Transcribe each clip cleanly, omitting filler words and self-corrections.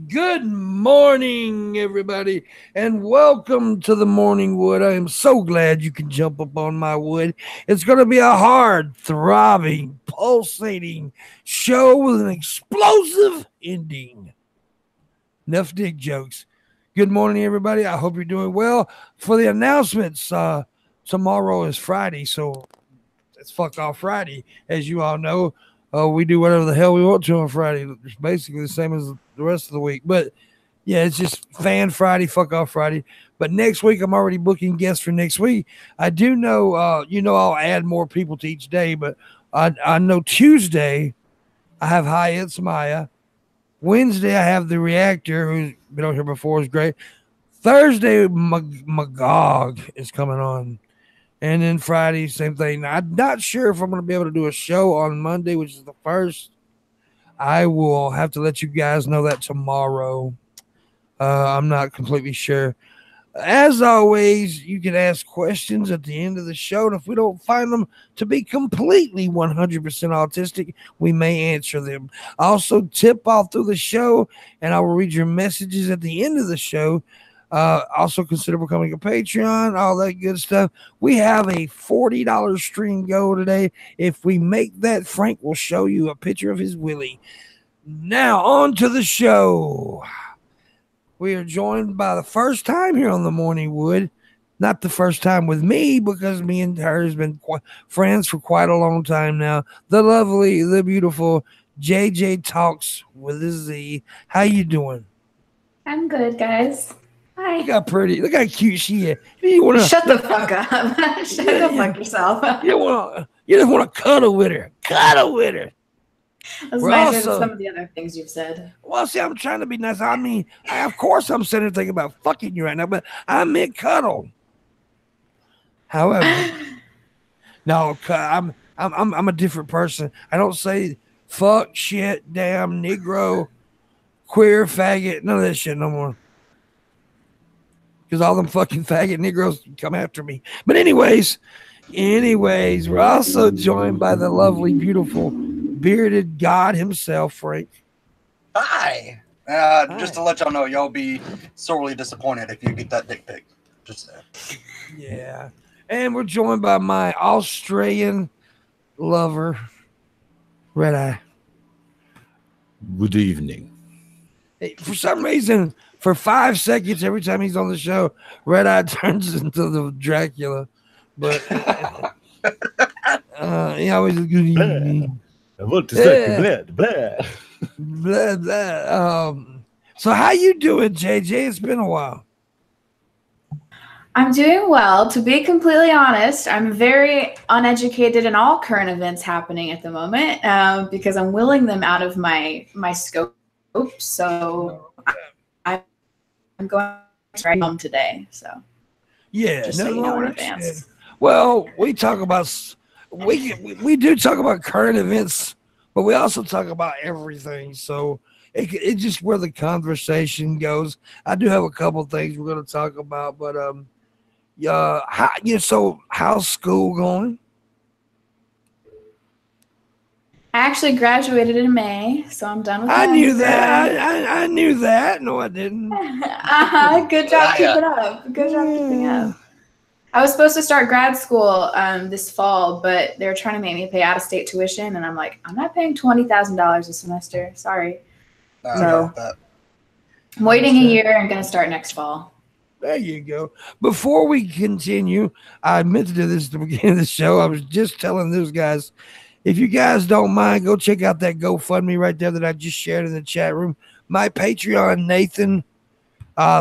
Good morning, everybody, and welcome to the Morning Wood. I am so glad you can jump up on my wood. It's going to be a hard, throbbing, pulsating show with an explosive ending. Enough dick jokes. Good morning, everybody. I hope you're doing well. For the announcements, tomorrow is Friday, so it's fuck off Friday. As you all know, we do whatever the hell we want to on Friday. It's basically the same as the rest of the week. But yeah, it's just fan Friday, fuck off Friday. But next week, I'm already booking guests for next week. I do know, I'll add more people to each day, but I know Tuesday I have Hi, It's Maya. Wednesday I have the Reactor, who's been on here before, is great. Thursday, Magog is coming on. And then Friday, same thing. I'm not sure if I'm going to be able to do a show on Monday, which is the first. I will have to let you guys know that tomorrow. I'm not completely sure. As always, you can ask questions at the end of the show. And if we don't find them to be completely 100% autistic, we may answer them. Also, tip off through the show, and I will read your messages at the end of the show. Also consider becoming a Patreon, all that good stuff. We have a $40 stream goal today. If we make that, Frank will show you a picture of his willy. Now on to the show. We are joined by the first time here on the Morning Wood. Not the first time with me, because me and her has been friends for quite a long time now. The lovely, the beautiful JJ Talkz with a Z. How you doing? I'm good, guys. Hi. Look how pretty. Look how cute she is. You Shut the fuck up. Shut the fuck yourself. You just want to cuddle with her. Cuddle with her. That's nicer than some of the other things you've said. Well, see, I'm trying to be nice. I mean, of course I'm sitting there thinking about fucking you right now, but I meant cuddle. However, no, I'm a different person. I don't say fuck, shit, damn, Negro, queer, faggot, none of that shit no more. Because all them fucking faggot Negroes come after me. But anyways, we're also joined by the lovely, beautiful, bearded God himself, Frank. Hi. Just to let y'all know, y'all be sorely disappointed if you get that dick pic. Just there. Yeah. And we're joined by my Australian lover, Redeye. Good evening. Hey, for some reason, for 5 seconds, every time he's on the show, Redeye turns into the Dracula. But he always a good evening. I want to suck your blood. Blah, blah. So how you doing, JJ? It's been a while. I'm doing well. To be completely honest, I'm very uneducated in all current events happening at the moment because I'm willing them out of my scope. So I'm going to write home today. So yeah, just so you know in advance. Well, we talk about we do talk about current events, but we also talk about everything. So it's just where the conversation goes. I do have a couple things we're going to talk about, but so how's school going? I actually graduated in May, so I'm done with I knew that. I knew that. No, I didn't. Good job keeping up. Good job keeping up. I was supposed to start grad school this fall, but they're trying to make me pay out-of-state tuition, and I'm like, I'm not paying $20,000 a semester. Sorry. So I'm waiting a year and going to start next fall. There you go. Before we continue, I meant to do this at the beginning of the show. I was just telling those guys, if you guys don't mind, go check out that GoFundMe right there that I just shared in the chat room. My Patreon, Nathan,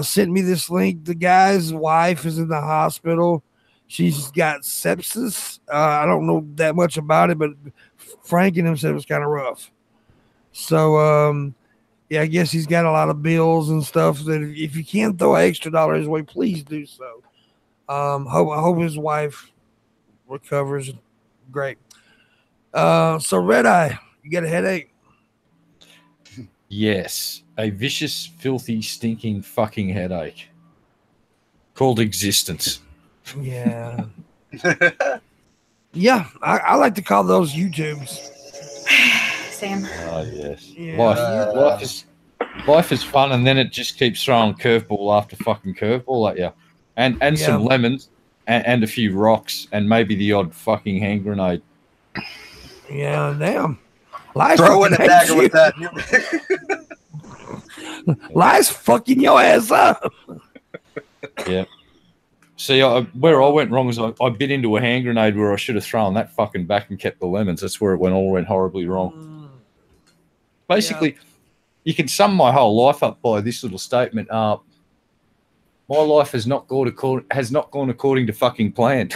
sent me this link. The guy's wife is in the hospital. She's got sepsis. I don't know that much about it, but Frank and him said it was kind of rough. So, yeah, I guess he's got a lot of bills and stuff. That if you can throw an extra dollar his way, please do so. I hope his wife recovers. Great. So Redeye, you got a headache? Yes, a vicious, filthy, stinking, fucking headache called existence. Yeah. Yeah, I like to call those YouTubes. Same. Oh, yes. Yeah. Life is fun, and then it just keeps throwing curveball after fucking curveball at you, and some lemons, and a few rocks, and maybe the odd fucking hand grenade. Yeah, damn. Life Throw in a dagger with that. Life's fucking your ass up. Yeah. See, where I went wrong is I bit into a hand grenade where I should have thrown that fucking back and kept the lemons. That's where it all went horribly wrong. Basically, you can sum my whole life up by this little statement. My life has not gone according to fucking plan.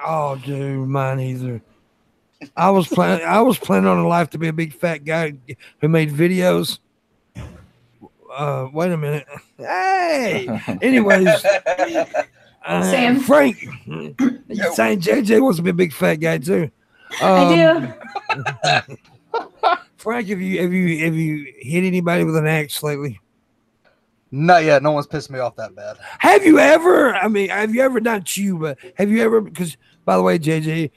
Oh, dude, mine either. I was planning on a life to be a big fat guy who made videos. Wait a minute. Hey. Anyways, Sam. Frank, saying JJ wants to be a big fat guy too. I do. Frank, have you hit anybody with an axe lately? Not yet. No one's pissed me off that bad. Have you ever? I mean, have you ever, not you, but have you ever? Because by the way, JJ,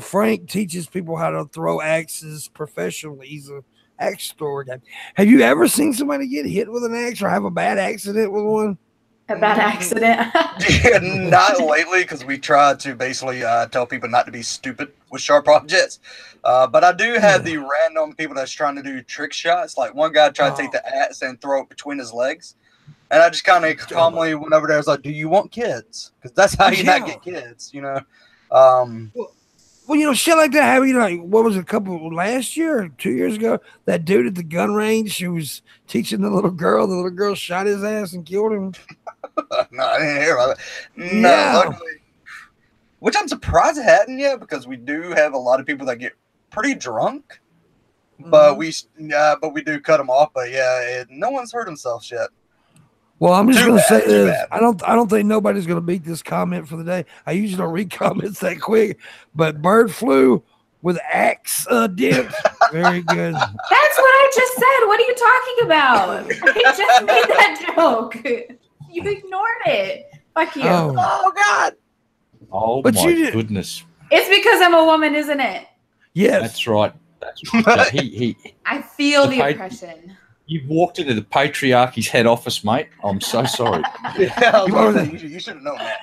Frank teaches people how to throw axes professionally. He's a axe thrower guy. Have you ever seen somebody get hit with an axe or have a bad accident with one? A bad accident? Not lately, because we try to basically tell people not to be stupid with sharp objects. But I do have the random people that's trying to do trick shots. Like one guy tried to take the axe and throw it between his legs. And I just kind of calmly went over there. I was like, do you want kids? Because that's how you not get kids, you know? Well, you know, shit like that happened, like, what was it, last year or 2 years ago? That dude at the gun range who was teaching the little girl shot his ass and killed him. No, I didn't hear about it. No, luckily. Which I'm surprised it hadn't yet, because we do have a lot of people that get pretty drunk. But we do cut them off. But yeah, no one's hurt themselves yet. Well, I'm just going to say this. I don't think nobody's going to beat this comment for the day. I usually don't read comments that quick, but bird flu with axe dip, very good. That's what I just said. What are you talking about? I just made that joke. You ignored it. Fuck you. Oh God. Oh, but my goodness. It's because I'm a woman, isn't it? Yes. That's right. That's right. I feel the oppression. You've walked into the patriarchy's head office, mate. I'm so sorry. You should have known that.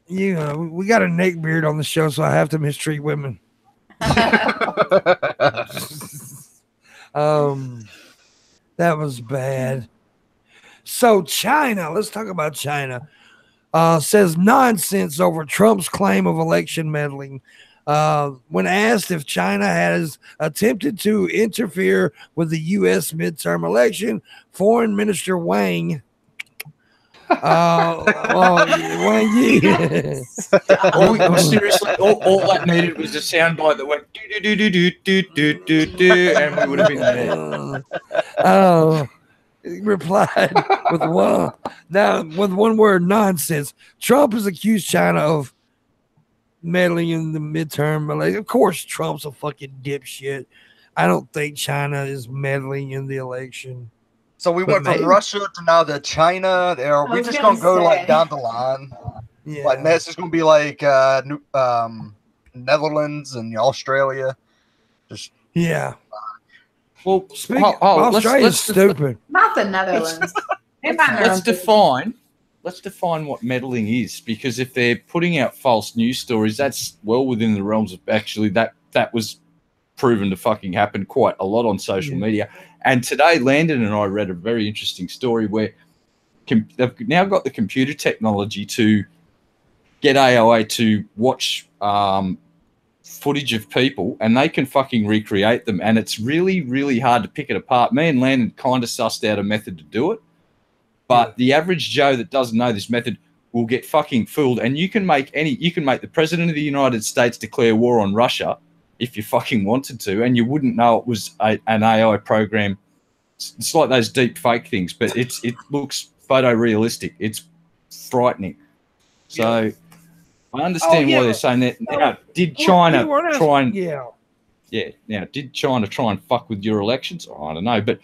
You know, we got a neck beard on the show, so I have to mistreat women. That was bad. So China, let's talk about China. Says nonsense over Trump's claim of election meddling. When asked if China has attempted to interfere with the U.S. midterm election, Foreign Minister Wang Wang Yi. Seriously, all that needed was a soundbite that went do do do do do do do do, and we would have been there. Replied with one word, nonsense. Trump has accused China of meddling in the midterm election. Of course, Trump's a fucking dipshit. I don't think China is meddling in the election. So we went from Russia to now to China. We're just gonna go like down the line. Yeah. Like next is gonna be like Netherlands and Australia. Just Well, Australia's stupid. Not the Netherlands. Let's define what meddling is, because if they're putting out false news stories, that's well within the realms of actually that was proven to fucking happen quite a lot on social media. And today, Landon and I read a very interesting story where they've now got the computer technology to get AI to watch footage of people, and they can fucking recreate them. And it's really, really hard to pick it apart. Me and Landon kind of sussed out a method to do it. But the average Joe that doesn't know this method will get fucking fooled. And you can make the president of the United States declare war on Russia if you fucking wanted to, and you wouldn't know it was an AI program. It's like those deep fake things, but it looks photorealistic. It's frightening. So I understand why they're saying that. Now, did China did China try and fuck with your elections? I don't know, but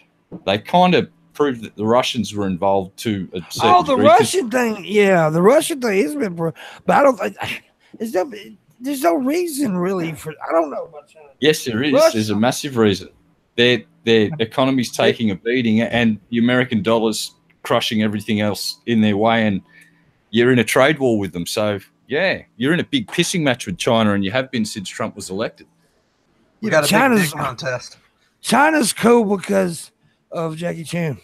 they kind of proved that the Russians were involved to a certain degree. Russian thing, the Russian thing has been, but I don't think there's no reason really for. I don't know about China. Yes, there is. There's a massive reason. their economy's taking a beating, and the American dollar's crushing everything else in their way, and you're in a trade war with them. So yeah, you're in a big pissing match with China, and you have been since Trump was elected. We got a big dick contest. China's cool because of Jackie Chan.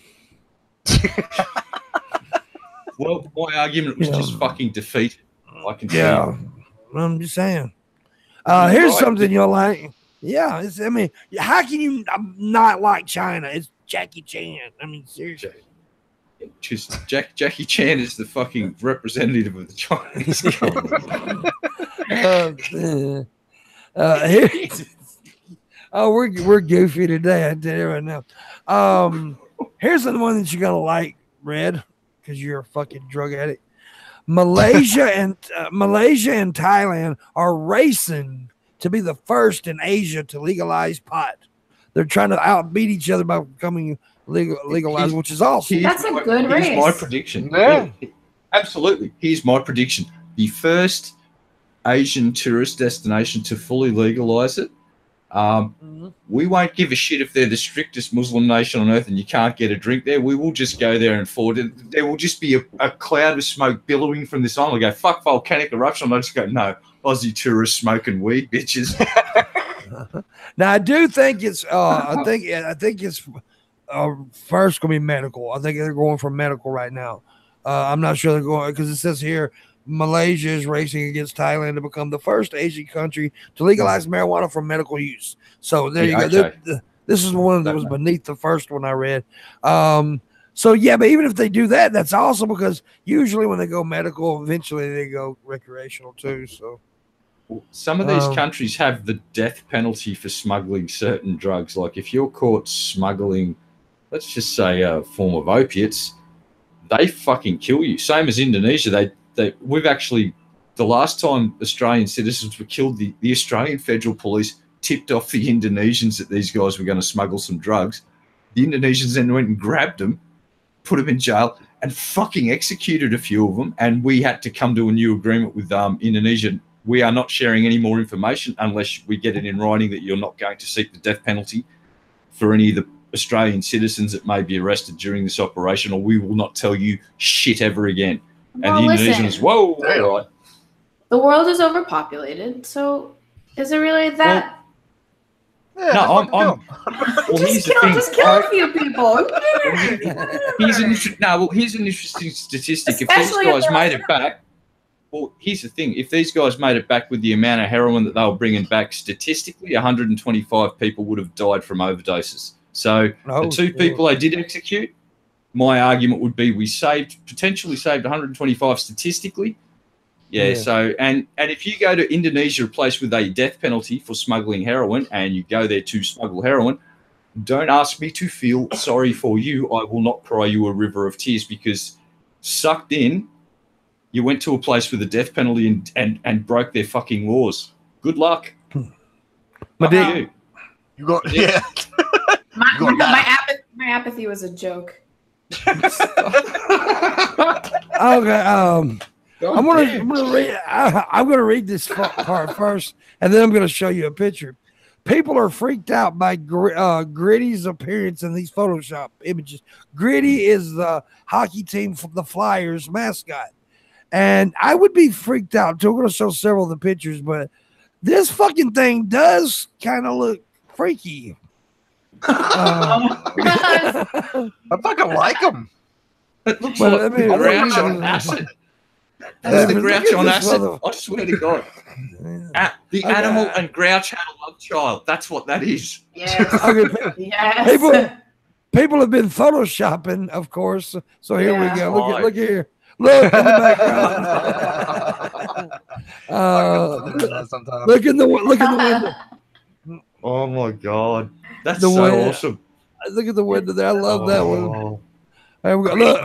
Well, my argument was just fucking defeated. I can yeah, I'm just saying. Here's something you'll like. Yeah, I mean, how can you not like China? It's Jackie Chan. I mean, seriously. Just Jackie Chan is the fucking representative of the Chinese we're goofy today, I tell you right now. Here's the one that you're gonna like, Red, because you're a fucking drug addict. Malaysia and Thailand are racing to be the first in Asia to legalize pot. They're trying to outbeat each other by becoming legalized, which is awesome. That's a good race. Here's my prediction. Yeah. Absolutely. Here's my prediction. The first Asian tourist destination to fully legalize it. We won't give a shit if they're the strictest Muslim nation on earth and you can't get a drink there. We will just go there and forward it. There will just be a cloud of smoke billowing from this island. I go, fuck volcanic eruption. I just go, no, Aussie tourists smoking weed, bitches. Now I do think it's I think it's first gonna be medical. I think they're going for medical right now. I'm not sure they're going because it says here Malaysia is racing against Thailand to become the first Asian country to legalize marijuana for medical use. So there you go. Okay. This is one that was beneath the first one I read. So yeah, but even if they do that, that's awesome because usually when they go medical, eventually they go recreational too. So some of these countries have the death penalty for smuggling certain drugs. Like if you're caught smuggling, let's just say a form of opiates, they fucking kill you. Same as Indonesia. We've actually, the last time Australian citizens were killed, the Australian Federal Police tipped off the Indonesians that these guys were going to smuggle some drugs. The Indonesians then went and grabbed them, put them in jail, and fucking executed a few of them. And we had to come to a new agreement with Indonesia. We are not sharing any more information unless we get it in writing that you're not going to seek the death penalty for any of the Australian citizens that may be arrested during this operation, or we will not tell you shit ever again. And the Indonesians, whoa, all right. The world is overpopulated, so is it really that? Yeah, no, I'm well, just kill a few people. Here's an interesting statistic. Especially if these guys made it back, well, here's the thing. If these guys made it back with the amount of heroin that they were bringing back, statistically, 125 people would have died from overdoses. So the two people they did execute, my argument would be we potentially saved 125 statistically. Yeah. So, and if you go to Indonesia, a place with a death penalty for smuggling heroin, and you go there to smuggle heroin, don't ask me to feel sorry for you. I will not cry you a river of tears because sucked in, you went to a place with a death penalty and broke their fucking laws. Good luck. You got yeah. My apathy was a joke. Okay. I'm gonna read this part first, and then I'm gonna show you a picture. People are freaked out by Gritty's appearance in these Photoshop images. Gritty is the hockey team from the Flyers mascot, and I would be freaked out too. I'm gonna show several of the pictures, but this fucking thing does kind of look freaky. I fucking like him. It looks like the Grouch on acid. That's the Grouch on acid. I swear to God. The animal and Grouch had a love child. That's what that is. Yes. Yes. People have been photoshopping, of course. So here we go. Look here. Look in the background. Look in the window. Oh my God. That's so awesome. Look at the window there. I love that one. There we go. Look.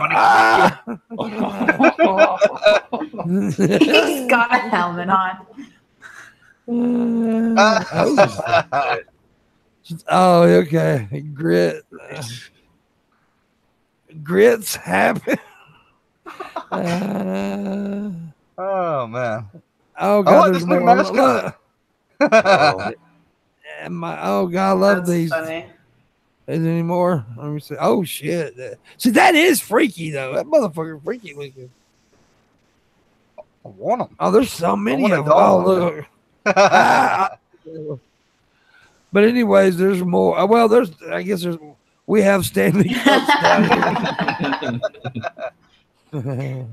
He's got a helmet on. Oh, okay. Grits happen. Oh man. Oh God, there's more. Oh God, I love these. Funny. Is it anymore? Let me see. Oh shit! See, that is freaky though. That motherfucker freaky looking. I want them. Oh, there's so many want a of them. Oh, dog. look. But anyways, there's more. Well, I guess we have Stanley Cups down here.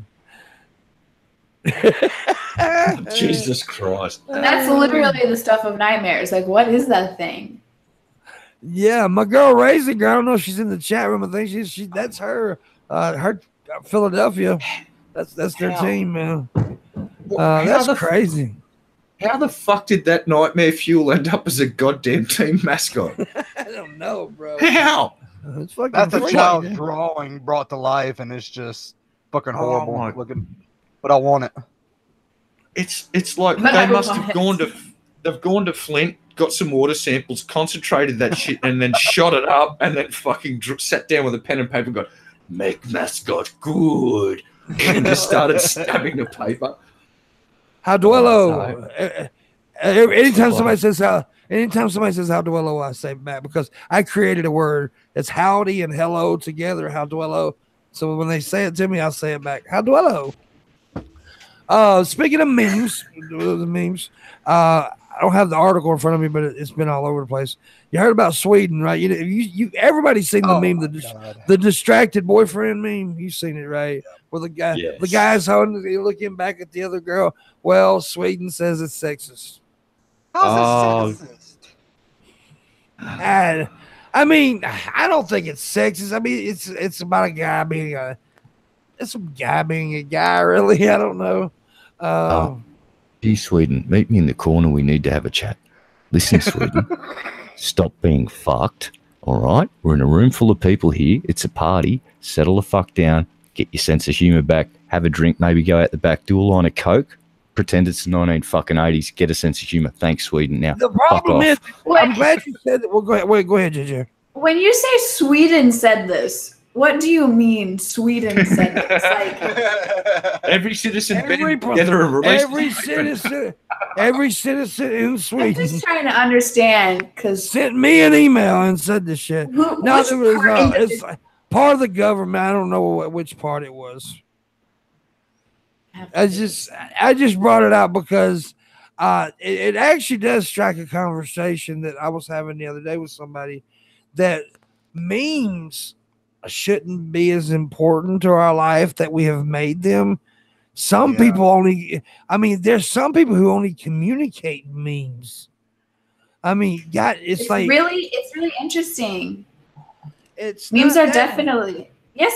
Jesus Christ. That's literally the stuff of nightmares. Like, what is that thing? Yeah, my girl Racing Girl. I don't know if she's in the chat room. I think she that's her. Her Philadelphia. That's their team, man. That's crazy. How the fuck did that nightmare fuel end up as a goddamn team mascot? I don't know, bro. How? It's fucking That's a freaky. child's drawing brought to life, and it's just fucking horrible looking. But I want it. It's like But they must have they've gone to Flint, got some water samples, concentrated that shit, and then shot it up, and then fucking sat down with a pen and paper and got, make mascot good, and just started stabbing the paper. How duello. Anytime somebody says how duello, I say back because I created a word. It's howdy and hello together. How duello. So when they say it to me, I say it back. How duello. Speaking of memes, I don't have the article in front of me, but it's been all over the place. You heard about Sweden, right? You everybody's seen the meme, the distracted boyfriend meme. You've seen it, right? Where the guy's looking back at the other girl. Well, Sweden says it's sexist. How's it sexist? I mean, I don't think it's sexist. I mean, it's about a guy being a guy, really. I don't know. Gee, Sweden, meet me in the corner. We need to have a chat. Listen, Sweden, stop being fucked. All right, we're in a room full of people here. It's a party. Settle the fuck down. Get your sense of humor back. Have a drink. Maybe go out the back. Do a line of coke. Pretend it's the 1980s. Get a sense of humor. Thanks, Sweden. Now the problem is, I'm glad you said that. Well, go ahead. Wait, go ahead, JJ. When you say Sweden said this, what do you mean Sweden said this? Like, every citizen band together and released every citizen in Sweden. I'm just trying to understand because sent me an email and said this shit. It's part of the government. I don't know which part it was. I just brought it out because it actually does strike a conversation that I was having the other day with somebody that memes shouldn't be as important to our life that we have made them. Some people there's some people who only communicate memes. I mean, it's like really interesting. not Memes are that, definitely yes.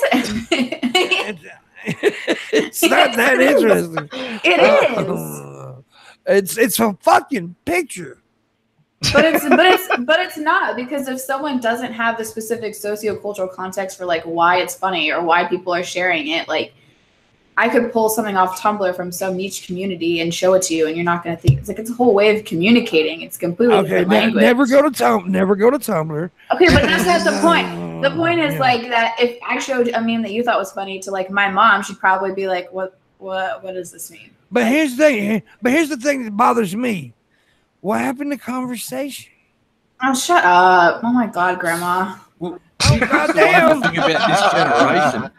It's not that interesting. It is. It's a fucking picture. But it's not, because if someone doesn't have the specific sociocultural context for like why it's funny or why people are sharing it, like I could pull something off Tumblr from some niche community and show it to you, and you're not going to think it's a whole way of communicating. It's completely different language. Never go to Tumblr. Okay, but that's not the point. The point is like that if I showed a meme that you thought was funny to like my mom, she'd probably be like, "What does this mean?" But here's the thing that bothers me. What happened to conversation? Oh, shut up! Oh my God, Grandma. Well, goddamn. The thing about this generation,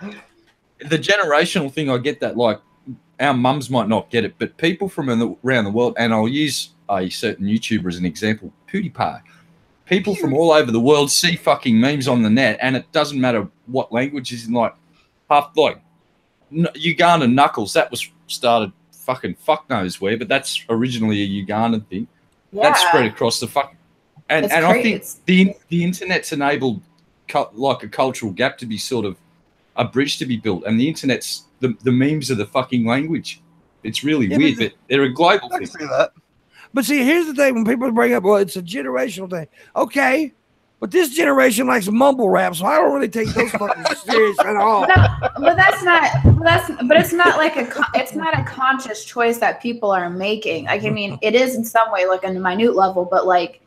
the generational thing, I get that. Like, our mums might not get it, but people from around the world, and I'll use a certain YouTuber as an example, PewDiePie. People from all over the world see fucking memes on the net, and it doesn't matter what language is in. Like, Uganda Knuckles. That was started fucking fuck knows where, but that's originally a Ugandan thing. Yeah. That's spread across the fuck. And I think the internet's enabled like a cultural gap to be sort of a bridge to be built, and the internet's the memes are the fucking language. It's really weird, but they're a global thing. See that. But see, here's the thing: when people bring up, well, it's a generational thing. Okay, but this generation likes mumble rap, so I don't really take those fucking serious at all. But it's not like it's not a conscious choice that people are making. Like, I mean, it is in some way, like on a minute level, but like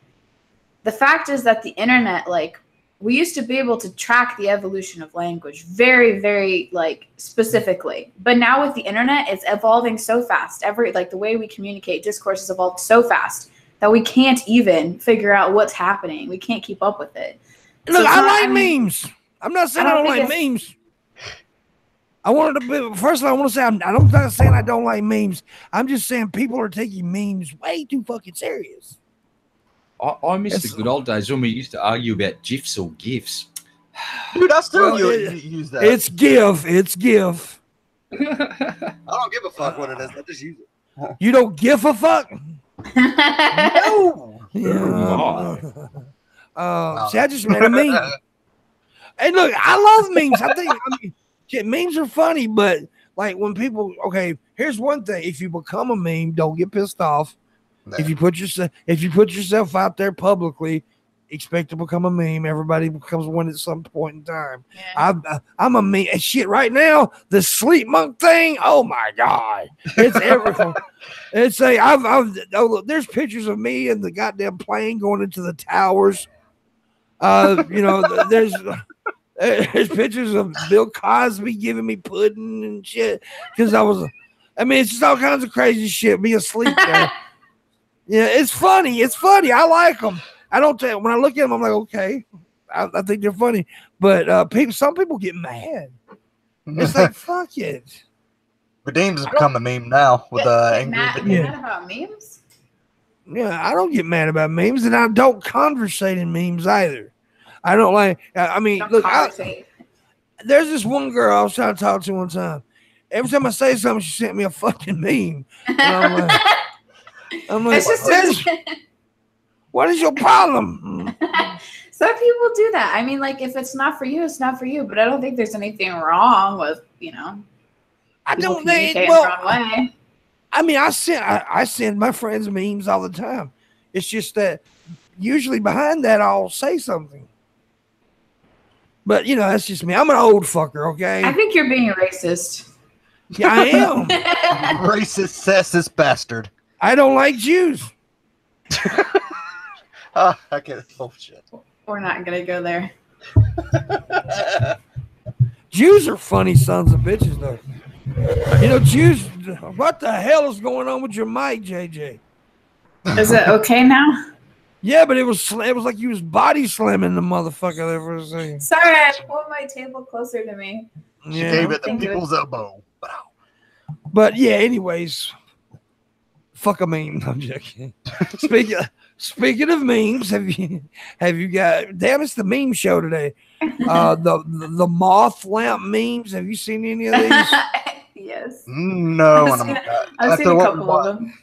the fact is that the internet, like, we used to be able to track the evolution of language very, very like specifically. But now with the internet, it's evolving so fast. The way we communicate, discourse has evolved so fast that we can't even figure out what's happening. We can't keep up with it. Look, it's I not- like I mean, memes. I'm not saying I I don't don't like think memes. I wanted to be, first of all, I want to say I'm not saying I don't like memes. I'm just saying people are taking memes way too fucking serious. I miss It's- the good old days when we used to argue about GIFs or GIFs. Dude, I still Well, use that. It's GIF. It's GIF. I don't give a fuck what it is. I just use it. You don't give a fuck? No. Yeah. Wow. See, I just made a meme. Hey, look, I love memes. I mean, shit, memes are funny, but like when people, okay, here's one thing: if you become a meme, don't get pissed off. Nah. If you put yourself out there publicly, expect to become a meme. Everybody becomes one at some point in time. Yeah. I'm a meme. And shit, right now, the sleep monk thing. Oh my god, it's everything. It's look, there's pictures of me and the goddamn plane going into the towers. There's pictures of Bill Cosby giving me pudding and shit because it's just all kinds of crazy shit. Me asleep there. Yeah, it's funny. It's funny. I like them. I don't tell. When I look at them, I'm like, okay, I think they're funny. But some people get mad. It's like, fuck it. Redeem's become a meme now with angry Matt, Redeem. you mad about memes? Yeah, I don't get mad about memes, and I don't conversate in memes either. I don't like. I mean, Don't look, conversate. there's this one girl I was trying to talk to one time. Every time I say something, she sent me a fucking meme. And I'm like, It's just what is your problem? some people do that. I mean, like if it's not for you, it's not for you. But I don't think there's anything wrong with I people don't think. communicate in Well, their own way. I mean, I send my friends memes all the time. It's just that usually behind that I'll say something. But that's just me. I'm an old fucker, okay? I think you're being racist. Yeah, I am. Racist, sexist bastard. I don't like Jews. I can't. Oh shit. We're not gonna go there. Jews are funny sons of bitches, though. Jews. What the hell is going on with your mic, JJ? Is it okay now? Yeah, but it was like you was body slamming the motherfucker there for a second. Sorry, I pulled my table closer to me. She Yeah. gave it the Thank you. people's elbow. But yeah, anyways, fuck a meme. I'm joking. Speaking of memes, have you got? Damn, it's the meme show today. The moth lamp memes. Have you seen any of these? Yes. No, I've seen a couple of them.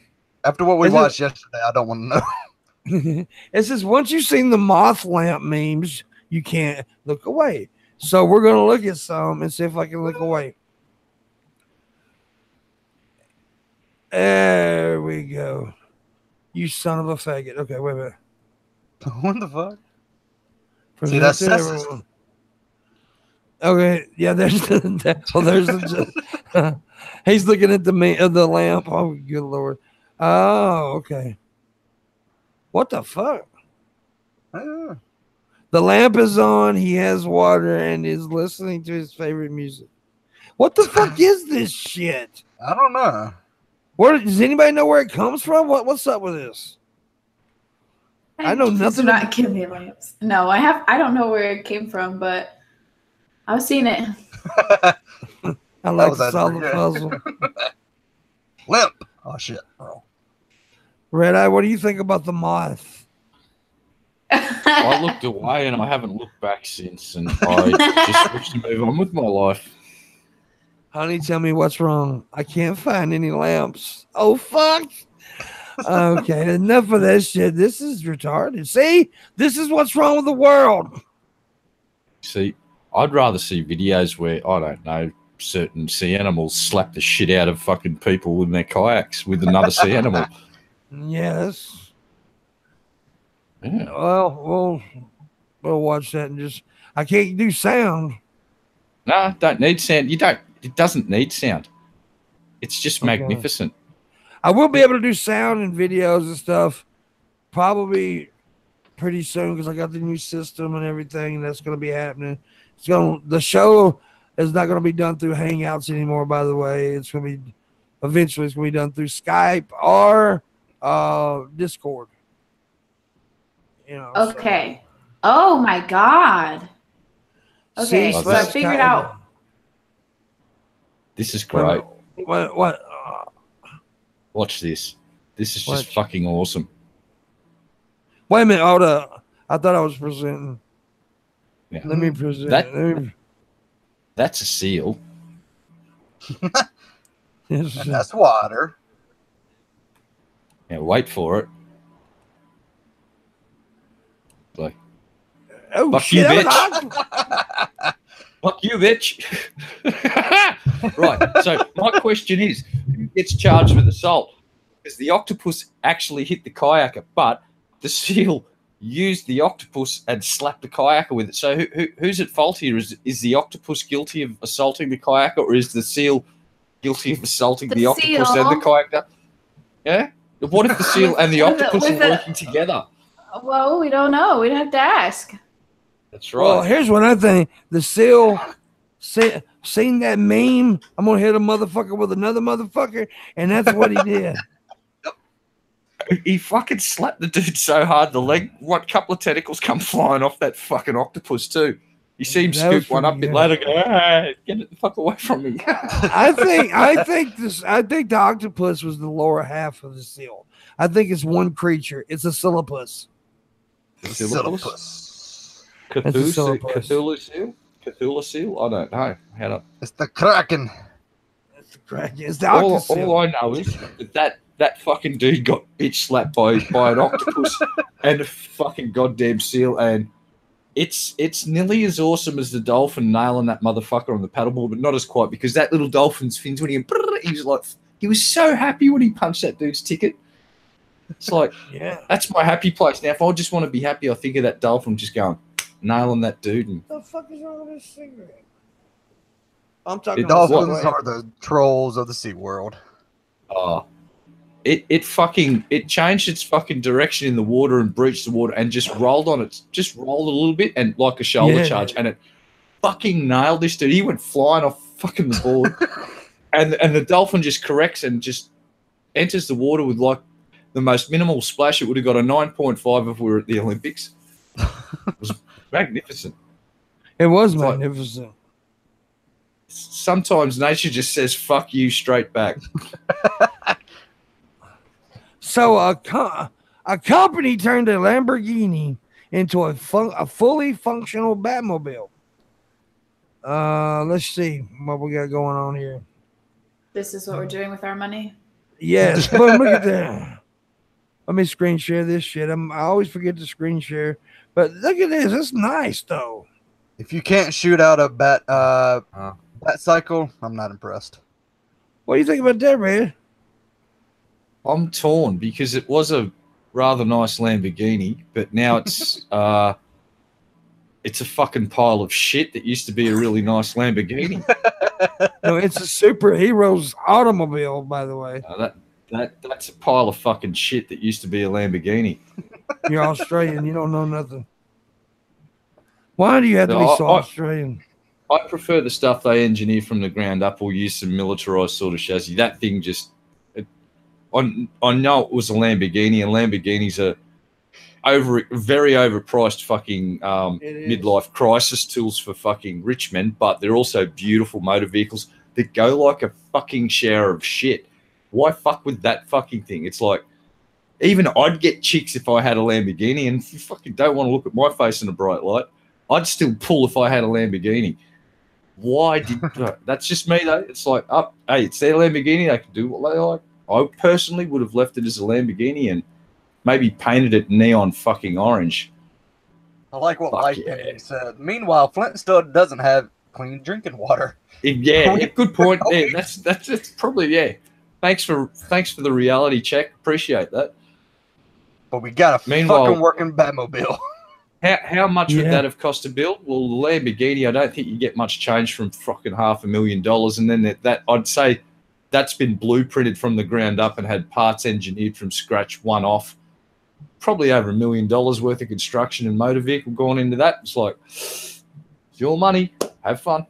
After what we Is it- watched yesterday, I don't want to know. It says once you've seen the moth lamp memes, you can't look away. So we're gonna look at some and see if I can look away. There we go. You son of a faggot. Okay, wait a minute. What the fuck? Present that's to sexist. everyone. Okay, yeah. There's the. He's looking at the lamp. Oh, good lord. Oh, okay. What the fuck? Yeah. The lamp is on. He has water and is listening to his favorite music. What the fuck is this shit? I don't know. Does anybody know where it comes from? What's up with this? I know Please nothing do not give me lamps. No, I don't know where it came from, but I've seen it. I like was to solve the good. puzzle. Limp. Oh shit. Oh. Redeye, what do you think about the moth? I looked away and I haven't looked back since, and I just wish to move on with my life. Honey, tell me what's wrong. I can't find any lamps. Oh, fuck. Okay, enough of that shit. This is retarded. See? This is what's wrong with the world. See, I'd rather see videos where, I don't know, certain sea animals slap the shit out of fucking people in their kayaks with another sea animal. Yes. Yeah. Well, we'll watch that and just. I can't do sound. No, don't need sound. It doesn't need sound. It's just Okay. magnificent. I will be able to do sound and videos and stuff probably pretty soon because I got the new system and everything that's going to be happening. The show is not going to be done through Hangouts anymore, by the way. It's going to be eventually it's going to be done through Skype or Discord. So- Okay. Oh my god. Okay, Sea so I slash figured tiger. out. This is great. What? Watch this. This is just Watch. fucking awesome. Wait a minute. Hold up. I thought I was presenting. Yeah. Let me present. That- That's a seal. And that's water. Yeah, wait for it. Like, Oh fuck shit! you, that was bitch. awesome. Fuck you, bitch. Right. So my question is, who gets charged with assault? Because the octopus actually hit the kayaker, but the seal used the octopus and slapped the kayaker with it. So who's at fault here? Is the octopus guilty of assaulting the kayaker, or is the seal guilty of assaulting the octopus seal. and the kayaker? Yeah. What if the seal and the octopus are working together? Well, we don't know. We'd have to ask. That's right. Well, here's what I think. The seal seen that meme. I'm gonna hit a motherfucker with another motherfucker, and that's what he did. He fucking slapped the dude so hard, the leg, what couple of tentacles come flying off that fucking octopus too. You see him That was scoop one up a pretty bit later, go, get it the fuck away from me. I think the octopus was the lower half of the seal. I think it's one creature. It's a syllopus. Syllopus. Cthulhu seal? Cthulhu seal? I don't know. How to... It's the Kraken. It's the Kraken. It's the octopus. All I know is that fucking dude got bitch slapped by an octopus and a fucking goddamn seal, and it's nearly as awesome as the dolphin nailing that motherfucker on the paddleboard, but not as quite, because that little dolphin's fins when he was so happy when he punched that dude's ticket. It's like, Yeah. that's my happy place. Now, if I just want to be happy, I think of that dolphin just going, nailing that dude. And What the fuck is wrong with this cigarette? I'm talking It- about Dolphins cigarette. are the trolls of the sea world. it changed its fucking direction in the water and breached the water and just rolled a little bit and like a shoulder charge, and it fucking nailed this dude. He went flying off fucking the board, and the dolphin just corrects and just enters the water with like the most minimal splash. It would have got a 9.5 if we were at the Olympics. It was magnificent. It was like- magnificent. Sometimes nature just says "fuck you" straight back. So a company turned a Lamborghini into a fully functional Batmobile. Let's see what we got going on here. This is what we're doing with our money. Yes, but look at that. Let me screen share this shit. I always forget to screen share, but look at this. It's nice though. If you can't shoot out a bat cycle, I'm not impressed. What do you think about that, man? I'm torn because it was a rather nice Lamborghini, but now it's a fucking pile of shit that used to be a really nice Lamborghini. No, it's a superhero's automobile, by the way. That's a pile of fucking shit that used to be a Lamborghini. You're Australian. You don't know nothing. Why do you have to be so Australian? I prefer the stuff they engineer from the ground up or use some militarized sort of chassis. That thing just... I know it was a Lamborghini, and Lamborghinis are very overpriced fucking midlife crisis tools for fucking rich men, but they're also beautiful motor vehicles that go like a fucking shower of shit. Why fuck with that fucking thing? It's like, even I'd get chicks if I had a Lamborghini, and if you fucking don't want to look at my face in a bright light, I'd still pull if I had a Lamborghini. Why did... That's just me, though. It's like, hey, it's their Lamborghini. They can do what they like. I personally would have left it as a Lamborghini and maybe painted it neon fucking orange. I like what Fuck Life yeah. Penny said. Meanwhile, Flint still doesn't have clean drinking water. Good point. Yeah, that's probably Thanks for the reality check. Appreciate that. But we got a fucking working Batmobile. How much would that have cost to build? Well, the Lamborghini, I don't think you get much change from fucking $500,000, and then that I'd say that's been blueprinted from the ground up and had parts engineered from scratch, one off. Probably over $1 million worth of construction and motor vehicle going into that. It's like, it's your money. Have fun.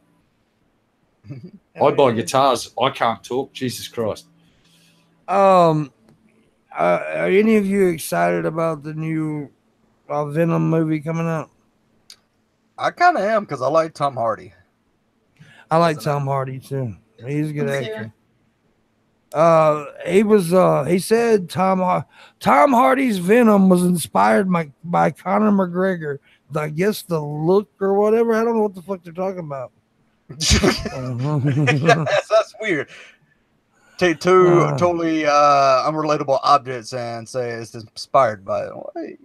I'd buy guitars. I can't talk. Jesus Christ. Are any of you excited about the new Venom movie coming out? I kind of am because I like Tom Hardy. I like Tom Hardy too. He's a good Me too. actor. He said Tom Hardy's Venom was inspired by Conor McGregor. I guess the look or whatever. I don't know what the fuck they're talking about. That's weird. Take two totally unrelatable objects and say it's inspired by it.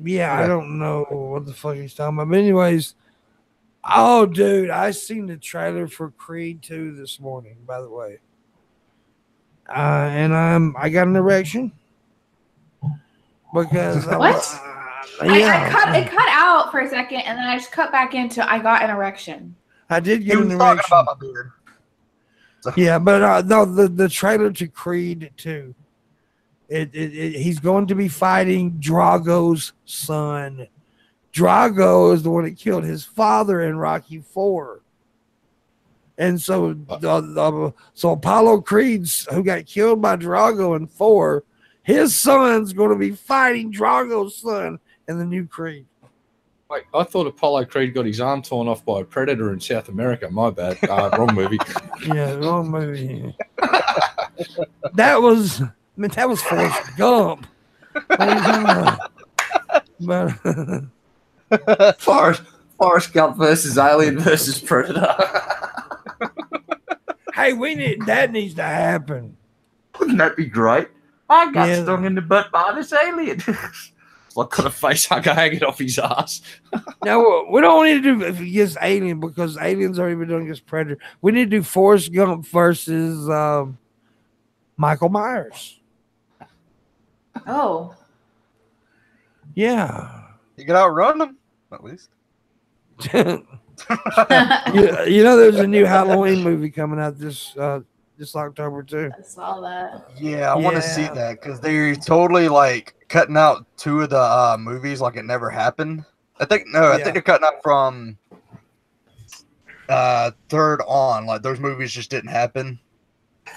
Yeah, I don't know what the fuck he's talking about. But anyways, oh dude, I seen the trailer for Creed 2 this morning, by the way. And I got an erection because what? It cut out for a second, and then I just cut back into I got an erection. I did get You an was talking erection. about my beard. So. Yeah, but no, the trailer to Creed 2. He's going to be fighting Drago's son. Drago is the one that killed his father in Rocky 4. And so so Apollo Creed's, who got killed by Drago in 4, his son's going to be fighting Drago's son in the new Creed. Wait, I thought Apollo Creed got his arm torn off by a predator in South America. My bad. Wrong movie. Yeah, wrong movie. That was Forrest Gump. But Forrest Gump versus Alien versus Predator. Hey, that needs to happen. Wouldn't that be great? I got stung in the butt by this alien. Like got a face hugger hanging off his ass. Now we don't need to do it against Alien because Alien's already been doing against Predator. We need to do Forrest Gump versus Michael Myers. Oh. Yeah. You can outrun them, at least. you know, there's a new Halloween movie coming out this October too. I saw that. Yeah, I want to see that because they're totally like cutting out 2 of the movies like it never happened. I think they're cutting out from 3rd on. Like those movies just didn't happen,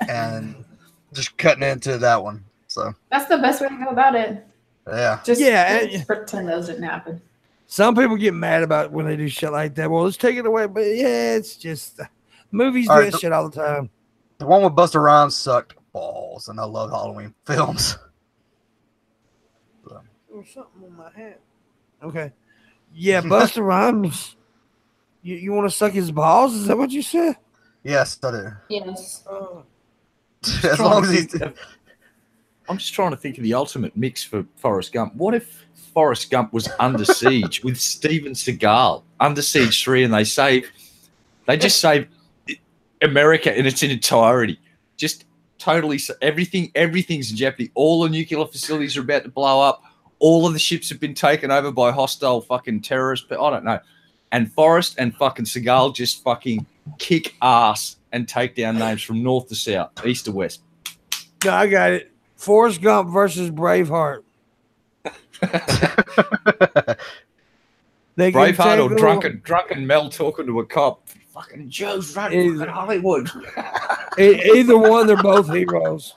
and just cutting into that one. So that's the best way to go about it. Yeah. Just pretend those didn't happen. Some people get mad about when they do shit like that. Well, let's take it away. But yeah, it's just movies do that shit all the time. The one with Busta Rhymes sucked balls, and I love Halloween films. So. There's something on my hat. Okay. Yeah, Busta Rhymes. You want to suck his balls? Is that what you said? Yes, I do. Yes. As long as he's... I'm just trying to think of the ultimate mix for Forrest Gump. What if Forrest Gump was Under Siege with Steven Seagal? Under Siege 3, and they just save America in its entirety. Just totally everything's in jeopardy. All the nuclear facilities are about to blow up. All of the ships have been taken over by hostile fucking terrorists. But I don't know. And Forrest and fucking Seagal just fucking kick ass and take down names from north to south, east to west. No, I got it. Forrest Gump versus Braveheart. Braveheart or drunken Mel talking to a cop. Fucking Joe's running in Hollywood. Either one, they're both heroes.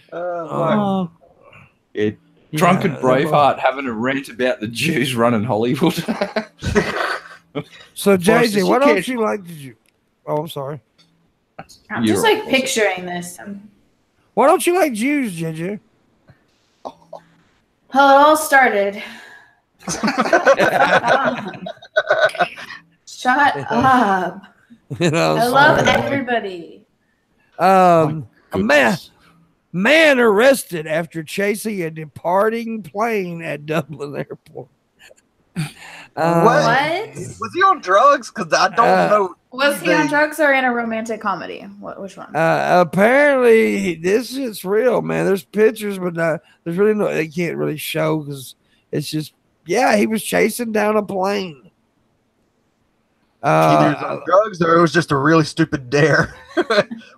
Drunken Braveheart having a rant about the Jews running Hollywood. So JJ, why don't you like the Jews? Oh, I'm sorry. I'm just like picturing this. Why don't you like Jews, JJ? Well, it all started. Shut up. I love everybody. A man arrested after chasing a departing plane at Dublin Airport. What? Was he on drugs? Because I don't know. Was he on drugs or in a romantic comedy? Which one? Apparently, this is real, man. There's pictures, but there's really no. They can't really show because it's just. Yeah, he was chasing down a plane. Either he was on drugs or it was just a really stupid dare,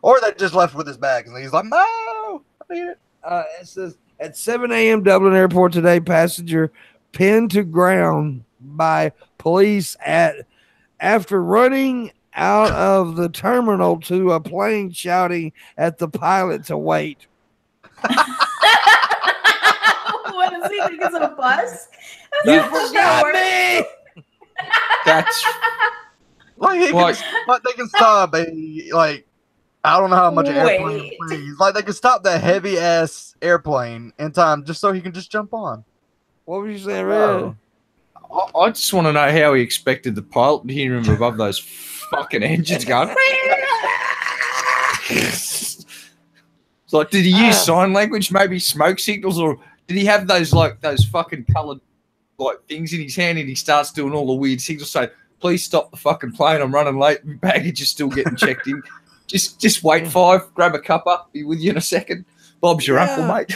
or they just left with his bag and he's like, "No, I need it." It says at 7 a.m. Dublin Airport today, passenger pinned to ground by police after running out of the terminal to a plane, shouting at the pilot to wait. What is honestly think it's a bus. You forgot me. That's Like, they can stop like, I don't know how much an airplane weighs. Like, they can stop that heavy ass airplane in time just so he can just jump on. What were you saying, Red? I just want to know how he expected the pilot to hear him above those fucking engines going. It's like, did he use sign language, maybe smoke signals, or did he have those fucking coloured like things in his hand and he starts doing all the weird signals saying, please stop the fucking plane, I'm running late, my baggage is still getting checked in. Just wait 5, grab a cuppa, be with you in a second. Bob's your uncle, mate.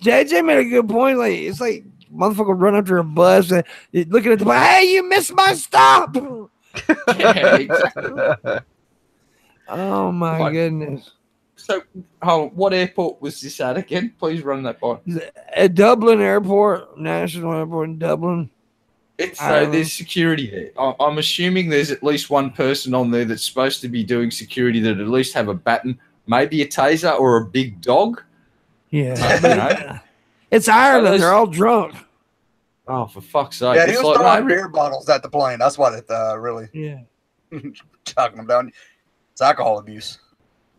JJ made a good point. Like, it's like motherfucker run after a bus and looking at the bus, hey, you missed my stop. Yeah, exactly. Oh my goodness. So, what airport was this at again? Please run that by. At Dublin Airport, National Airport in Dublin. So there's security there. I'm assuming there's at least one person on there that's supposed to be doing security that at least have a baton, maybe a taser or a big dog. Yeah. You know? It's Ireland. They're all drunk. Oh, for fuck's sake. Yeah, he was throwing beer bottles at the plane. That's why it really talking them down. It's alcohol abuse.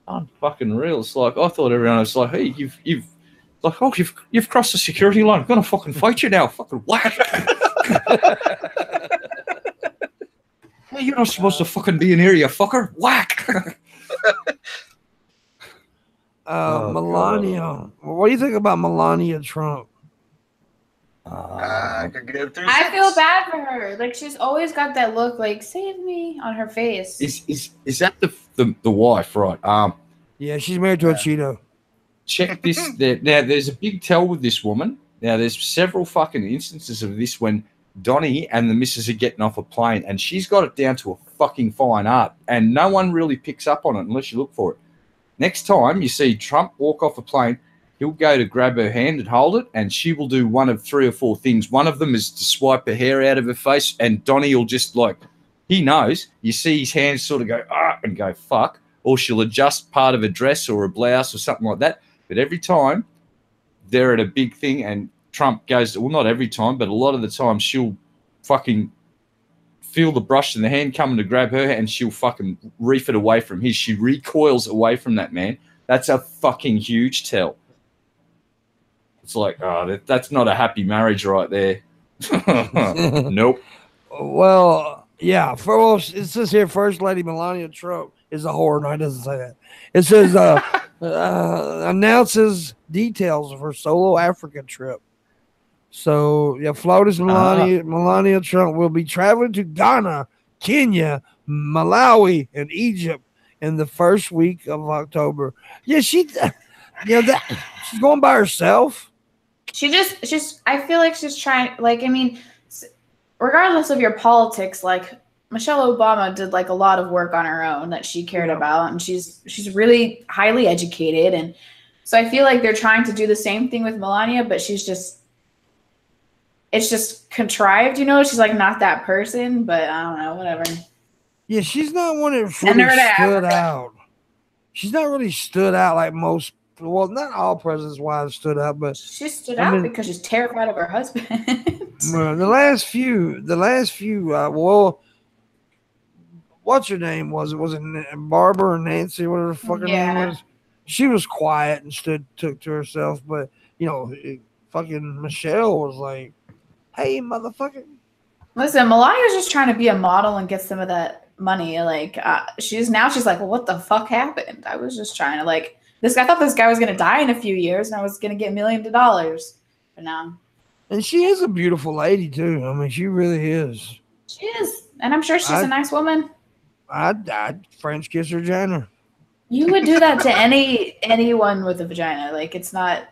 Unfucking real. It's like, I thought everyone was like, hey, you've crossed the security line. I'm going to fucking fight you now. Fucking whack. Hey, you're not supposed to fucking be in here, you fucker. Whack. Melania. What do you think about Melania Trump? I could give 2 I cents. feel bad for her. Like, she's always got that look like, save me on her face. Is that the wife, right? Yeah, she's married to a Cheeto. Check this. Now, there's a big tell with this woman. Now, there's several fucking instances of this when Donnie and the missus are getting off a plane, and she's got it down to a fucking fine art, and no one really picks up on it unless you look for it. Next time you see Trump walk off a plane, he'll go to grab her hand and hold it, and she will do one of 3 or 4 things. One of them is to swipe her hair out of her face, and Donnie will just he knows. You see his hands sort of go, and go, fuck, or she'll adjust part of a dress or a blouse or something like that. But every time they're at a big thing and Trump goes, well, not every time, but a lot of the time she'll fucking feel the brush in the hand coming to grab her and she'll fucking reef it away from his. She recoils away from that man. That's a fucking huge tell. It's like, that's not a happy marriage right there. Nope. Well, yeah. It says here, First Lady Melania Trump is a whore. No, it doesn't say that. It says announces details of her solo Africa trip. So, yeah, Florida's Melania Trump will be traveling to Ghana, Kenya, Malawi, and Egypt in the first week of October. Yeah, she's going by herself. I feel like she's trying, regardless of your politics, Michelle Obama did a lot of work on her own that she cared about, and she's really highly educated, and so I feel like they're trying to do the same thing with Melania, but it's just contrived, she's not that person, but I don't know, whatever. Yeah, she's not one that really stood out. She's not really stood out like most. Well, not all presidents' wives stood out, but she stood out because she's terrified of her husband. The last few. What's her name? Was it Barbara or Nancy? Whatever the fuck her name was. She was quiet and took to herself, but fucking Michelle was like, "Hey, motherfucker." Listen, Melania's just trying to be a model and get some of that money. She's like, well, what the fuck happened? I was just trying to I thought this guy was gonna die in a few years and I was gonna get millions of dollars. But no. And she is a beautiful lady too. I mean, she really is. She is. And I'm sure she's a nice woman. I'd French kiss her vagina. You would do that to anyone with a vagina. It's not.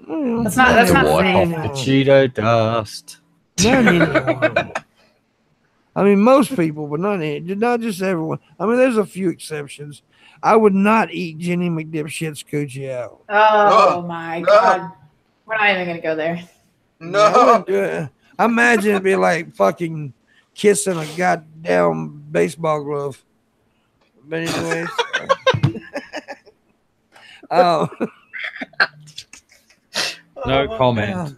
That's not the same. The Cheeto dust. I mean, most people, but not just everyone. I mean, there's a few exceptions. I would not eat Jenny McDipshit's coochie out. Oh my God. We're not even going to go there. No. I imagine it'd be like fucking kissing a goddamn baseball glove. But anyways. No comment.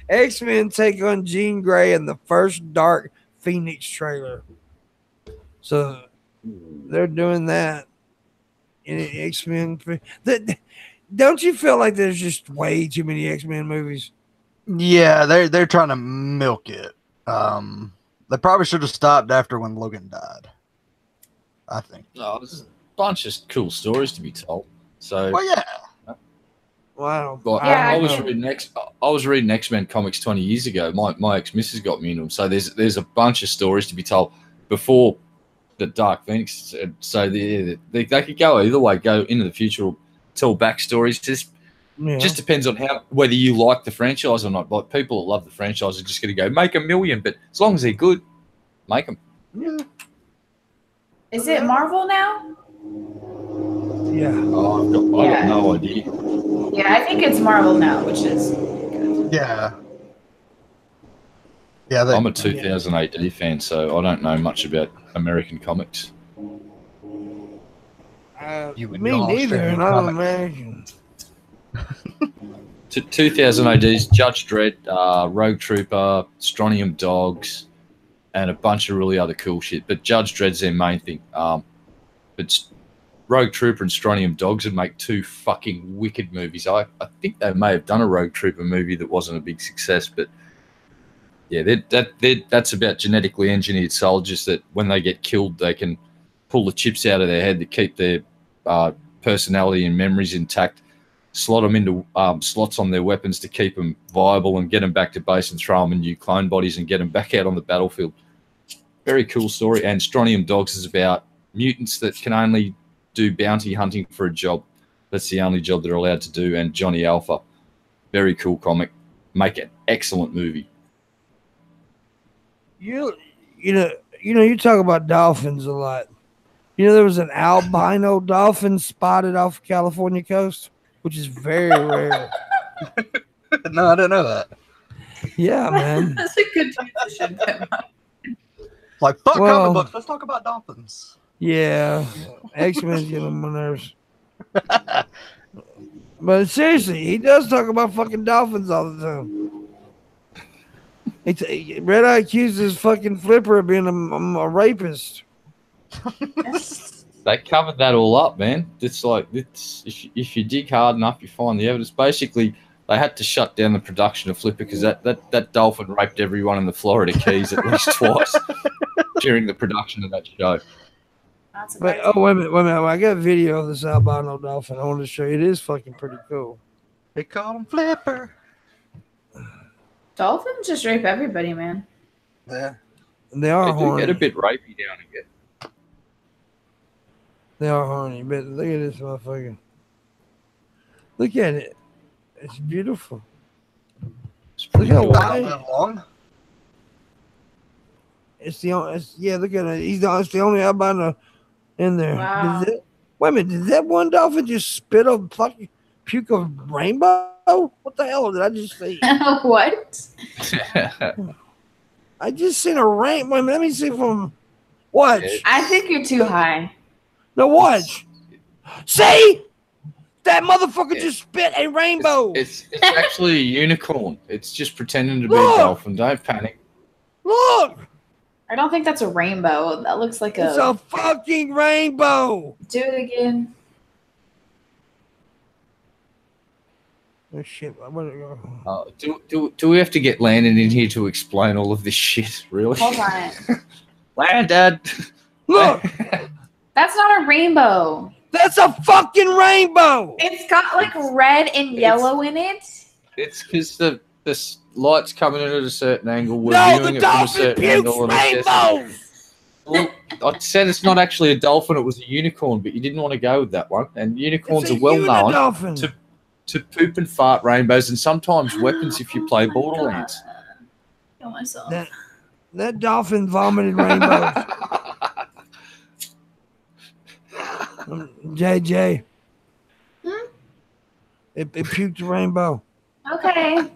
X-Men take on Jean Grey in the first Dark Phoenix trailer. So they're doing that in X-Men. Don't you feel like there's just way too many X-Men movies? Yeah, they're trying to milk it. They probably should have stopped after when Logan died. I think. Oh, there's a bunch of cool stories to be told. So, Well, yeah. Wow. like, Yeah, I was reading X-Men comics 20 years ago. My ex-missus got me into them. So there's a bunch of stories to be told before the Dark Phoenix. So they could go either way, go into the future or tell backstories. Just depends on whether you like the franchise or not. Like people that love the franchise are just going to go make $1 million, but as long as they're good, make them. Yeah. Is it Marvel now? Yeah. Oh, I got no idea. Yeah, I think it's Marvel now, which is good. Yeah. Yeah, I'm a 2000 AD fan, so I don't know much about American comics. You and Me your neither, Australian and I'm comic. American. 2000 AD's Judge Dredd, Rogue Trooper, Strontium Dogs, and a bunch of really other cool shit. But Judge Dredd's their main thing. But Rogue Trooper and Strontium Dogs would make 2 fucking wicked movies. I think they may have done a Rogue Trooper movie that wasn't a big success, but yeah, that's about genetically engineered soldiers that when they get killed, they can pull the chips out of their head to keep their personality and memories intact, slot them into slots on their weapons to keep them viable and get them back to base and throw them in new clone bodies and get them back out on the battlefield. Very cool story. And Strontium Dogs is about mutants that can only do bounty hunting for a job. That's the only job they're allowed to do. And Johnny Alpha. Very cool comic. Make an excellent movie. You talk about dolphins a lot. You know, there was an albino dolphin spotted off the California coast, which is very rare. No, I didn't know that. Yeah, man. That's a good transition. Like, fuck Well- comic books. Let's talk about dolphins. Yeah. X-Men's getting on my nerves. But seriously, he does talk about fucking dolphins all the time. Redeye accuses fucking Flipper of being a rapist. They covered that all up, man. It's like if you dig hard enough, you find the evidence. Basically, they had to shut down the production of Flipper because that dolphin raped everyone in the Florida Keys at least twice during the production of that show. That's But amazing. wait a minute. I got a video of this albino dolphin. I want to show you. It is fucking pretty cool. They call him Flipper. Dolphins just rape everybody, man. Yeah. And they are They do horny. get a bit rapey down again. They are horny. But look at this motherfucker. Look at it. It's beautiful. It's Look pretty how cool. wide. Long. It's the only. Look at it. It's the only albino in there. Wow. Wait a minute. Did that one dolphin just spit a fucking puke of rainbow? What the hell did I just see? What? I just seen a rain. Wait a minute. Let me see from. Watch. Yeah. I think you're too high. No, watch. See? That motherfucker just spit a rainbow. It's actually a unicorn. It's just pretending to be Look! a dolphin. Don't panic. Look. I don't think that's a rainbow. That looks like It's a fucking rainbow. Do it again. Oh, shit. Do we have to get Landon in here to explain all of this shit? Really? Hold on. Landon! Look. That's not a rainbow. That's a fucking rainbow. It's got like red and yellow in it. It's because the light's coming in at a certain angle. We're No, viewing the it from a dolphin certain pukes angle. And it's rainbows. well, I said it's not actually a dolphin, it was a unicorn, but you didn't want to go with that one. And unicorns It's are well known unidolphin. to poop and fart rainbows and sometimes weapons if you play Borderlands. Kill myself. That dolphin vomited rainbows. JJ. It puked a rainbow. Okay.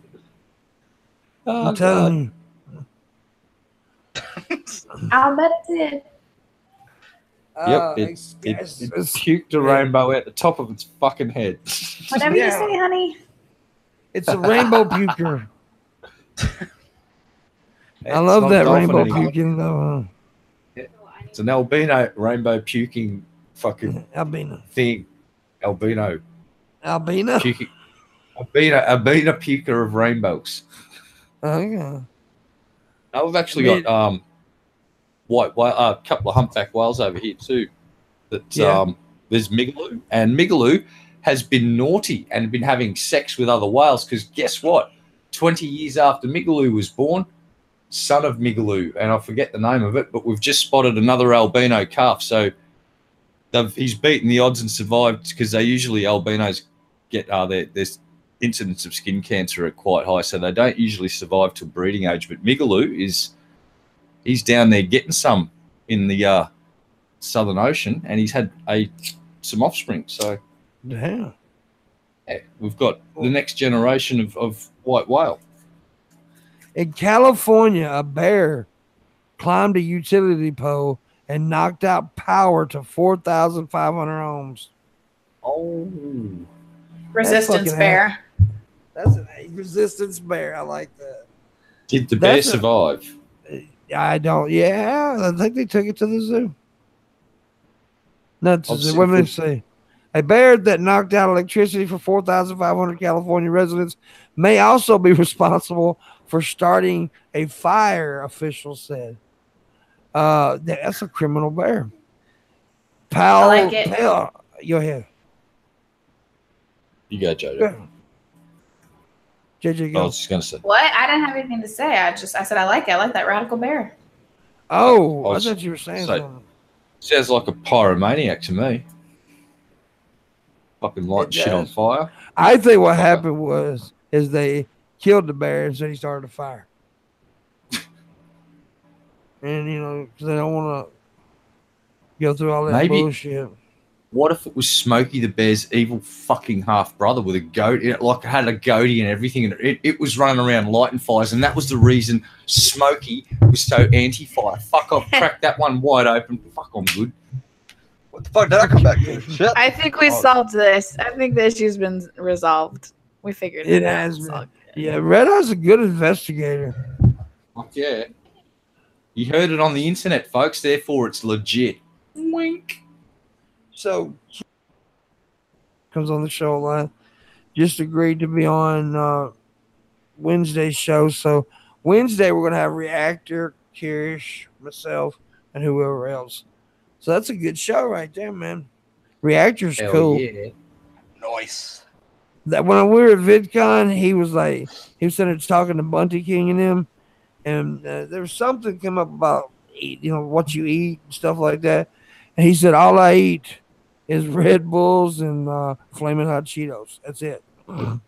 I'm telling you. I'll bet it did. Yep, it puked a rainbow at the top of its fucking head. Whatever you say, honey. It's a rainbow puker. I It's love not that dolphin rainbow anymore. puking though. It's an albino rainbow puking fucking Albino. thing. Albino Albino. puking. Albino puker of rainbows. Okay. Now we've actually got a couple of humpback whales over here too. That there's Migaloo, and Migaloo has been naughty and been having sex with other whales because guess what? 20 years after Migaloo was born, son of Migaloo, and I forget the name of it, but we've just spotted another albino calf. So he's beaten the odds and survived because they usually albinos get there's incidence of skin cancer are quite high, so they don't usually survive till breeding age. But Migaloo he's down there getting some in the Southern Ocean, and he's had some offspring. So Yeah. we've got the next generation of white whale. In California, a bear climbed a utility pole and knocked out power to 4,500 homes. Oh, Resistance fucking bear. That's a resistance bear. I like that. did the bear That's a- survive? I don't. Yeah, I think they took it to the zoo. Not to I've the zoo. seen What did they footage. say? A bear that knocked out electricity for 4,500 California residents may also be responsible for starting a fire, officials said. That's a criminal bear. I like it. Go ahead. You go, JJ. Yeah. JJ, I go. was just going to say. What? I didn't have anything to say. I said I like it. I like that radical bear. Oh, I I was- thought you were saying so- something. Sounds like a pyromaniac to me. Fucking It light shit on does. fire. I think what happened is they killed the bear and then he started a fire. And because they don't want to go through all that Maybe- bullshit. What if it was Smokey the Bear's evil fucking half brother with a goat? It had a goatee and everything, and it was running around lighting fires, and that was the reason Smokey was so anti-fire. Fuck off, crack that one wide open. Fuck, I'm good. What the fuck did I come back to? Shit. I think we solved this. I think the issue's been resolved. We figured It out. has It's been. all good. Yeah, Red Eye's a good investigator. Fuck yeah. You heard it on the internet, folks. Therefore, it's legit. Wink. So comes on the show a lot. Just agreed to be on Wednesday's show. So Wednesday we're gonna have Reactor, Kirish, myself, and whoever else. So that's a good show right there, man. Reactor's Hell cool. yeah. Nice. That when we were at VidCon, he was sitting there talking to Bunty King and him, and there was something come up about what you eat and stuff like that, and he said all I eat is Red Bulls and Flaming Hot Cheetos. That's it. Oh,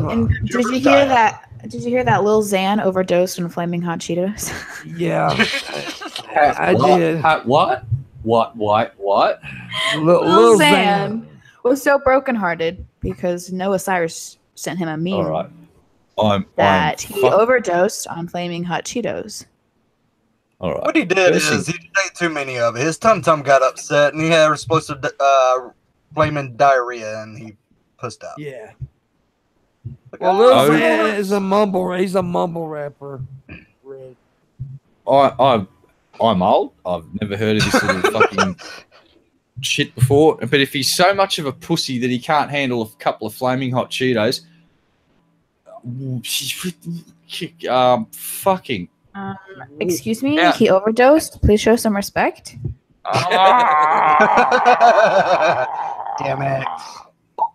That's and did you hear that? Did you hear that Lil Xan overdosed on Flaming Hot Cheetos? Yeah, I did. What? Lil Xan. Xan was so brokenhearted because Noah Cyrus sent him a meme All right. that he overdosed on Flaming Hot Cheetos. All right. What he did is he ate too many of it. His tum got upset, and he had explosive flaming diarrhea, and he pussed out. Yeah. Like, Well, Lil oh, Xan is a mumble. He's a mumble rapper. Red. I'm old. I've never heard of this little fucking shit before. But if he's so much of a pussy that he can't handle a couple of Flaming Hot Cheetos, fucking. Excuse me, Yeah. he overdosed. Please show some respect. Damn it.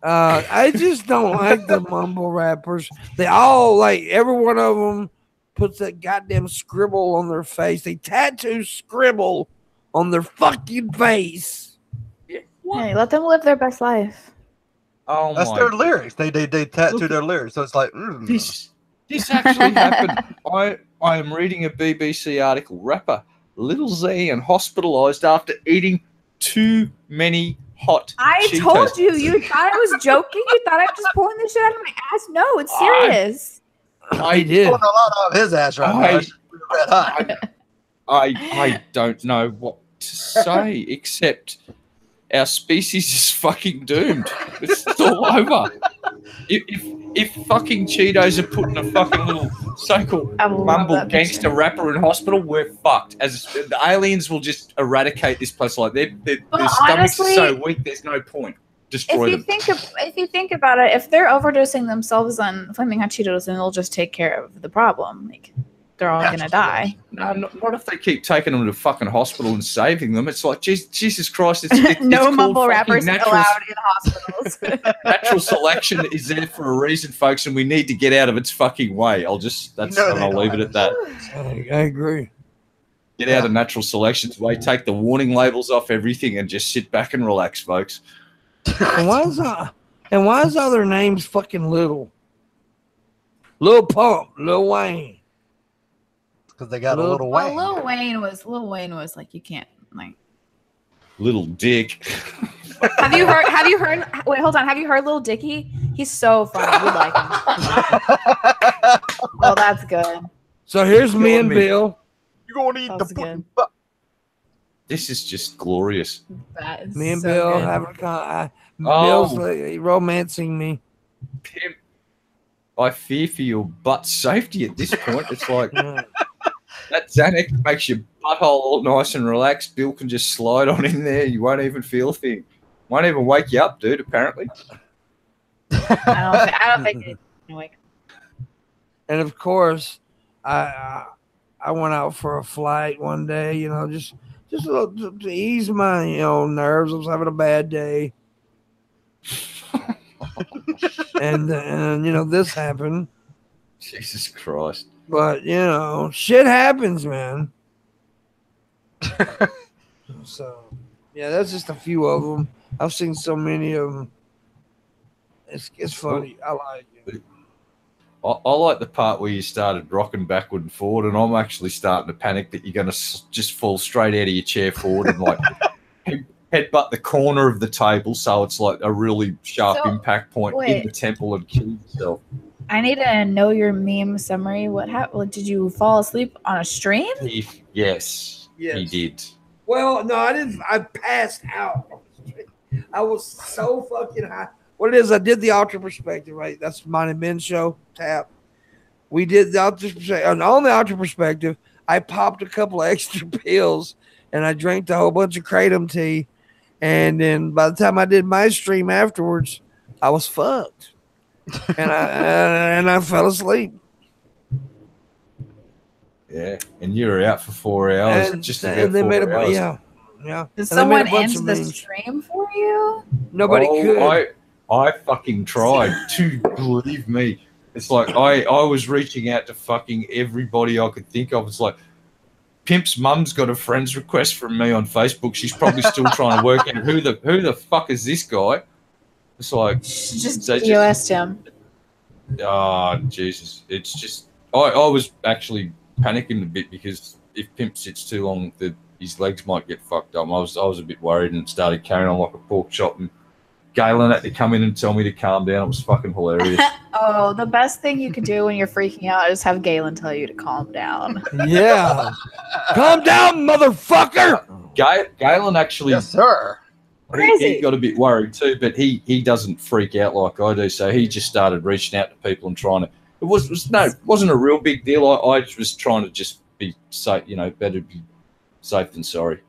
I just don't like the mumble rappers. They all every one of them puts that goddamn scribble on their face. They tattoo scribble on their fucking face. Hey, let them live their best life. Oh That's my! their lyrics. They tattoo their lyrics, so it's like This actually happened. I am reading a BBC article. Rapper Lil Xan hospitalized after eating too many hot I Cheetos. told you. You thought I was joking. You thought I was just pulling this shit out of my ass. No, it's serious. I did. pulling a lot out of his ass right now. I- It's red hot. I don't know what to say except our species is fucking doomed. It's all over. If fucking Cheetos are putting a fucking little so-called mumble gangster rapper in hospital, we're fucked. As the aliens will just eradicate this place. Like their stomachs are so weak, there's no point. Destroy them. If you think about it, if they're overdosing themselves on Flaming Hot Cheetos, then they'll just take care of the problem. Like they're all gonna die. No, not if they keep taking them to fucking hospital and saving them. It's like Jesus Christ! It's no it's mumble rappers natural, allowed in hospitals. natural selection is there for a reason, folks, and we need to get out of its fucking way. I'll leave it at that. I agree. Get out of natural selection's way. Take the warning labels off everything and just sit back and relax, folks. And why is all their names fucking little? Lil Pump, Lil Wayne. Because they got a little Wayne. Lil Wayne was like, you can't like Little Dick. Have you heard wait, hold on. Have you heard Lil Dicky? He's so funny. You'd like him. Well, that's good. So here's me and Bill. You're gonna eat the good. This is just glorious. That is Me and so Bill good. having Bill's like, romancing me. Pimp, I fear for your butt safety at this point. It's like that Xanax makes your butthole all nice and relaxed. Bill can just slide on in there. You won't even feel a thing. Won't even wake you up, dude, apparently. I don't think it's gonna wake up. And of course, I went out for a flight one day, you know, just a little to ease my nerves. I was having a bad day. and this happened. Jesus Christ. But shit happens, man. So yeah, that's just a few of them. I've seen so many of them. It's funny. I like it. I like the part where you started rocking backward and forward, and I'm actually starting to panic that you're going to just fall straight out of your chair forward and like headbutt the corner of the table, so it's like a really sharp impact point in the temple and kill yourself. I need to know your meme summary. What happened? Did you fall asleep on a stream? Yes, he did. Well, no, I didn't. I passed out. I was so fucking high. What it is, I did the Ultra Perspective, right? That's mine and Ben's show, Tap. We did the Ultra Perspective. And on the Ultra Perspective, I popped a couple of extra pills, and I drank a whole bunch of Kratom tea. And then by the time I did my stream afterwards, I was fucked. And I fell asleep. Yeah, and you were out for 4 hours. And, just and they made a Did someone end the stream for you? Nobody could. I fucking tried to, believe me. It's like I was reaching out to fucking everybody I could think of. It's like Pimp's mum's got a friend's request from me on Facebook. She's probably still trying to work out who the fuck is this guy. It's like just DOS'd him. Oh, Jesus. It's just I was actually panicking a bit because if Pimp sits too long, his legs might get fucked up. I was a bit worried and started carrying on like a pork chop, and Galen had to come in and tell me to calm down. It was fucking hilarious. Oh, the best thing you could do when you're freaking out is have Galen tell you to calm down. Yeah. Calm down, motherfucker. Galen actually... Yes, sir. He got a bit worried too, but he doesn't freak out like I do. So he just started reaching out to people and trying to... It wasn't a real big deal. I was trying to just be safe, better be safe than sorry.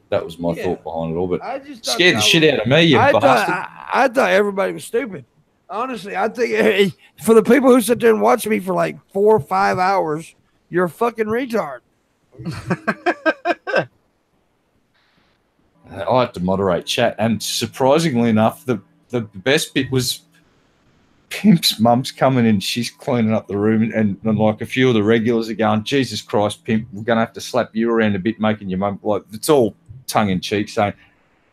That was my thought behind it all, but scared the shit out of me, you bastard. I thought everybody was stupid. Honestly, I think for the people who sit there and watch me for like 4 or 5 hours, you're a fucking retard. I had to moderate chat, and surprisingly enough, the best bit was Pimp's mum's coming in. She's cleaning up the room, and like a few of the regulars are going, Jesus Christ, Pimp, we're going to have to slap you around a bit, making your mum, like, it's all tongue-in-cheek saying,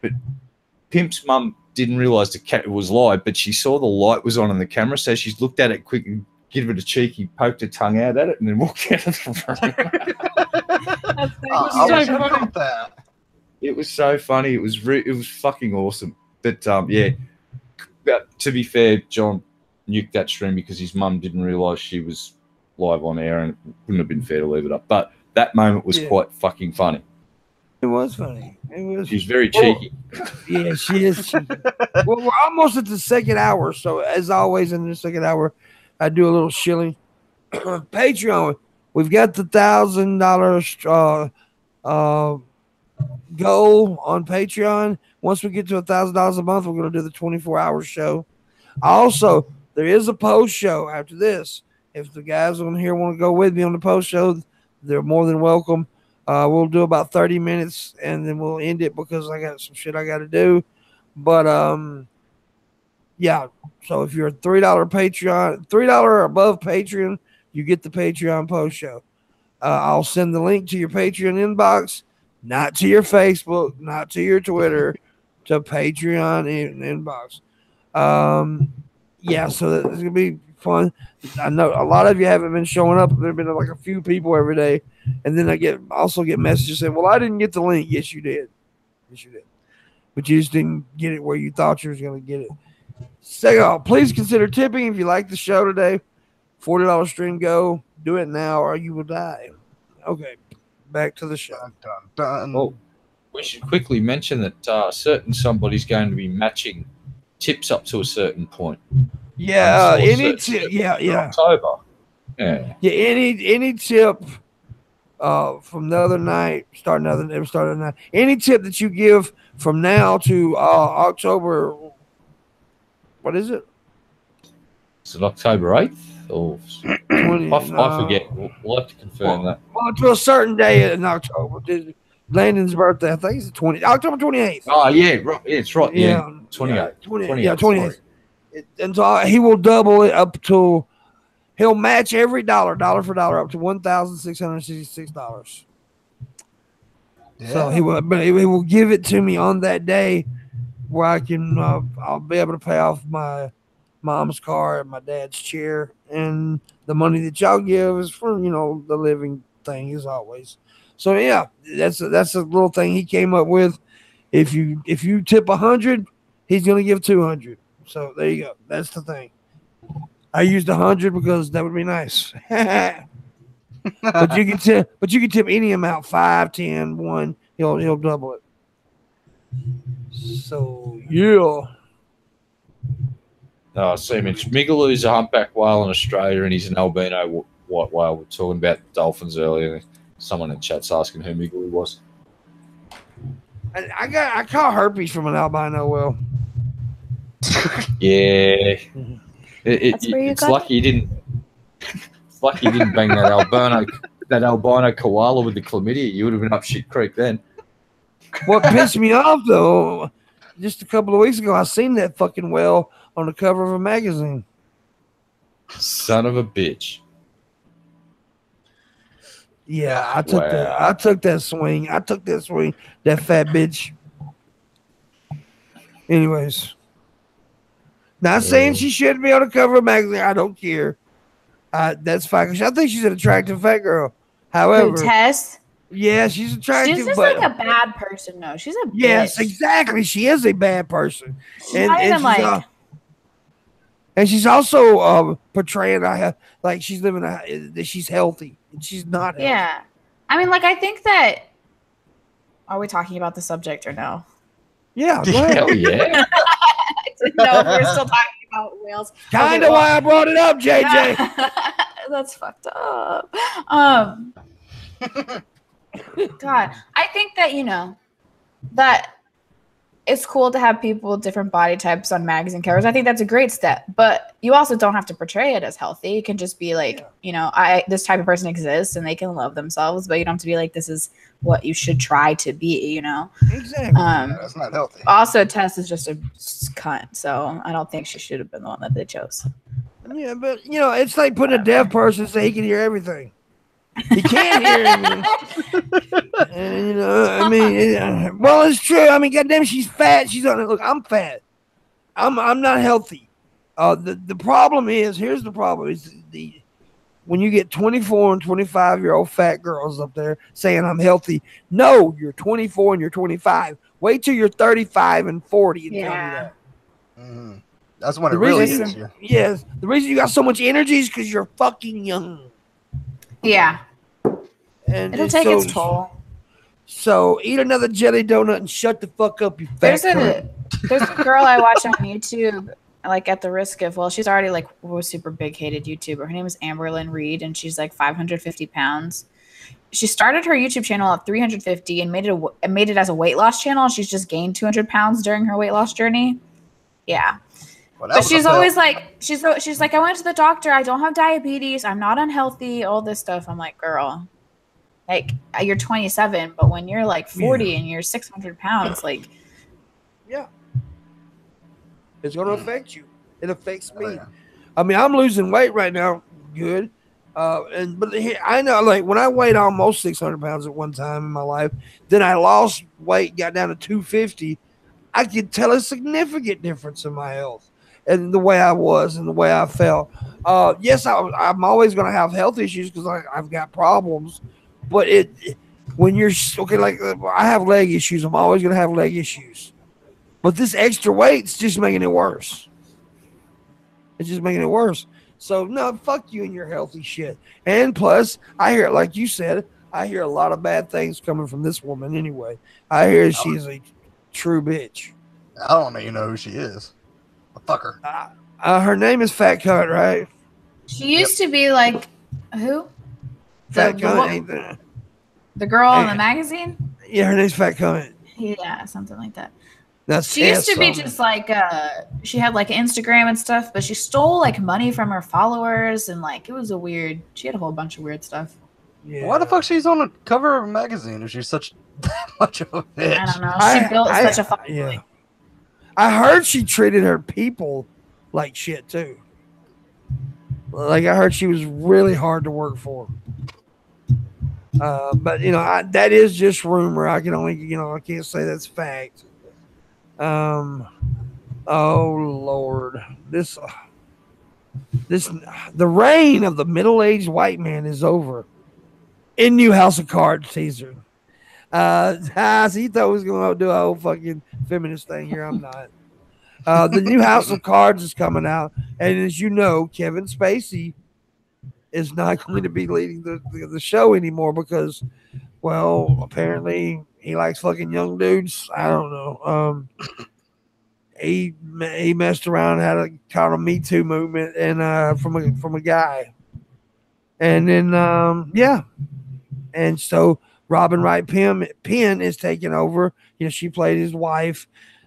but Pimp's mum didn't realise the cat was live, but she saw the light was on in the camera, so she's looked at it quick and give it a cheeky, poked her tongue out at it, and then walked out of the room. It was so funny. It was fucking awesome. But but to be fair, John nuked that stream because his mum didn't realise she was live on air, and it wouldn't have been fair to leave it up. But that moment was Yeah. quite fucking funny. It was funny. It was. She's very cheeky. Yeah, she is. Well, we're almost at the second hour, so as always in the second hour, I do a little shilling. Patreon, we've got the $1,000 goal on Patreon. Once we get to $1,000 a month, we're going to do the 24-hour show. Also, there is a post show after this. If the guys on here want to go with me on the post show, they're more than welcome. We'll do about 30 minutes and then we'll end it because I got some shit I got to do. But yeah. So if you're a $3 Patreon, $3 or above Patreon, you get the Patreon post show. I'll send the link to your Patreon inbox, not to your Facebook, not to your Twitter, to Patreon inbox. Yeah, so it's gonna be fun. I know a lot of you haven't been showing up. There've been like a few people every day, and then I also get messages saying, "Well, I didn't get the link." Yes, you did. Yes, you did. But you just didn't get it where you thought you was gonna get it. Second, please consider tipping if you like the show today. $40 stream go. Do it now, or you will die. Okay, back to the show. Dun, dun. Well, we should quickly mention that certain somebody's going to be matching tips up to a certain point. Yeah, any tip. tip. Yeah. October. Yeah. Yeah, any tip from the other night, starting the night. Any tip that you give from now to October. What is it? Is it October 8th or 20, I forget. We'll have to confirm that. Well, to a certain day in October. Landon's birthday, I think it's October 28th. Oh yeah, right. Yeah, it's right. Yeah, 28. 28th. And so he will double it up to. He'll match every dollar for dollar, up to $1,666. Yeah. So he will give it to me on that day, where I can I'll be able to pay off my mom's car and my dad's chair, and the money that y'all give is for the living thing as always. So yeah, that's a little thing he came up with. If you tip 100, he's gonna give 200. So there you go. That's the thing. I used 100 because that would be nice. But you can tip any amount, 5, 10, 1. He'll double it. So yeah. So Migaloo's a humpback whale in Australia, and he's an albino white whale. We're talking about dolphins earlier. Someone in chat's asking who Migaloo was. I caught herpes from an albino whale. Yeah. It's lucky you didn't. It's lucky you didn't bang that albino koala with the chlamydia. You would have been up shit creek then. What pissed me off though, just a couple of weeks ago, I seen that fucking whale on the cover of a magazine. Son of a bitch. Yeah, I took that swing. That fat bitch. Anyways. Not saying she shouldn't be on the cover of a magazine. I don't care. That's fine. I think she's an attractive fat girl. However, Tess? Yeah, she's attractive. She's just like a bad person, though. She's a bitch. Yes, exactly. She is a bad person. And she's also portraying like she's living that she's healthy and she's not healthy. Yeah. I mean, like, I think that. Are we talking about the subject or no? Yeah. Go ahead. Hell yeah. I didn't know if we were still talking about whales. Kind of why I brought it up, JJ. That's fucked up. God, I think that, that it's cool to have people with different body types on magazine covers. I think that's a great step, but you also don't have to portray it as healthy. You can just be like, this type of person exists and they can love themselves, but you don't have to be like, this is what you should try to be, Exactly. That's not healthy. Also, Tess is just a cunt, so I don't think she should have been the one that they chose. Yeah, but it's like putting a deaf person so he can hear everything. He can't hear everything. And, well, it's true. I mean, goddamn, she's fat. Look, I'm fat. I'm not healthy. The problem is, here's the problem: is when you get 24 and 25-year-old fat girls up there saying I'm healthy. No, you're 24 and you're 25. Wait till you're 35 and 40 and tell me that. Mm-hmm. That's when it really is. Yes, the reason you got so much energy is because you're fucking young. Yeah. And It'll take its toll. So eat another jelly donut and shut the fuck up, you fat cunt. There's a girl I watch on YouTube, like at the risk of, well, she's already like a super big hated YouTuber. Her name is Amberlynn Reed, and she's like 550 pounds. She started her YouTube channel at 350 and made it as a weight loss channel. She's just gained 200 pounds during her weight loss journey. Yeah. But she's always like, she's like, I went to the doctor. I don't have diabetes. I'm not unhealthy. All this stuff. I'm like, girl, like you're 27, but when you're like 40 and you're 600 pounds, like, yeah, it's going to affect you. It affects me. I mean, I'm losing weight right now. Good. But I know, like, when I weighed almost 600 pounds at one time in my life, then I lost weight, got down to 250. I could tell a significant difference in my health and the way I was and the way I felt. Yes, I'm always going to have health issues because I've got problems. But when you're okay, like I have leg issues, I'm always going to have leg issues. But this extra weight's just making it worse. It's just making it worse. So, no, fuck you and your healthy shit. And plus, I hear, like you said, I hear a lot of bad things coming from this woman anyway. I hear she's a true bitch. I don't even know who she is. Fuck her. Her name is Fat Cunt, right? She used to be like, who? Fat Cunt ain't there. The girl in the magazine? Yeah, her name's Fat Cunt. Yeah, something like that. She used to be just like she had like Instagram and stuff, but she stole like money from her followers and like it was she had a whole bunch of weird stuff. Yeah. Why the fuck she's on the cover of a magazine if she's such that much of a bitch? I don't know. She built such a following. Yeah. I heard she treated her people like shit too. Like I heard she was really hard to work for. But that is just rumor. I can only I can't say that's fact. Oh Lord, the reign of the middle-aged white man is over. In new House of Cards teaser. So he thought he was going to do a whole fucking feminist thing here. I'm not. The new House of Cards is coming out, and as you know, Kevin Spacey is not going to be leading the show anymore because, well, apparently he likes fucking young dudes. I don't know. He messed around, had a kind of Me Too movement, and from a guy, and then and so Robin Wright Penn is taking over. She played his wife,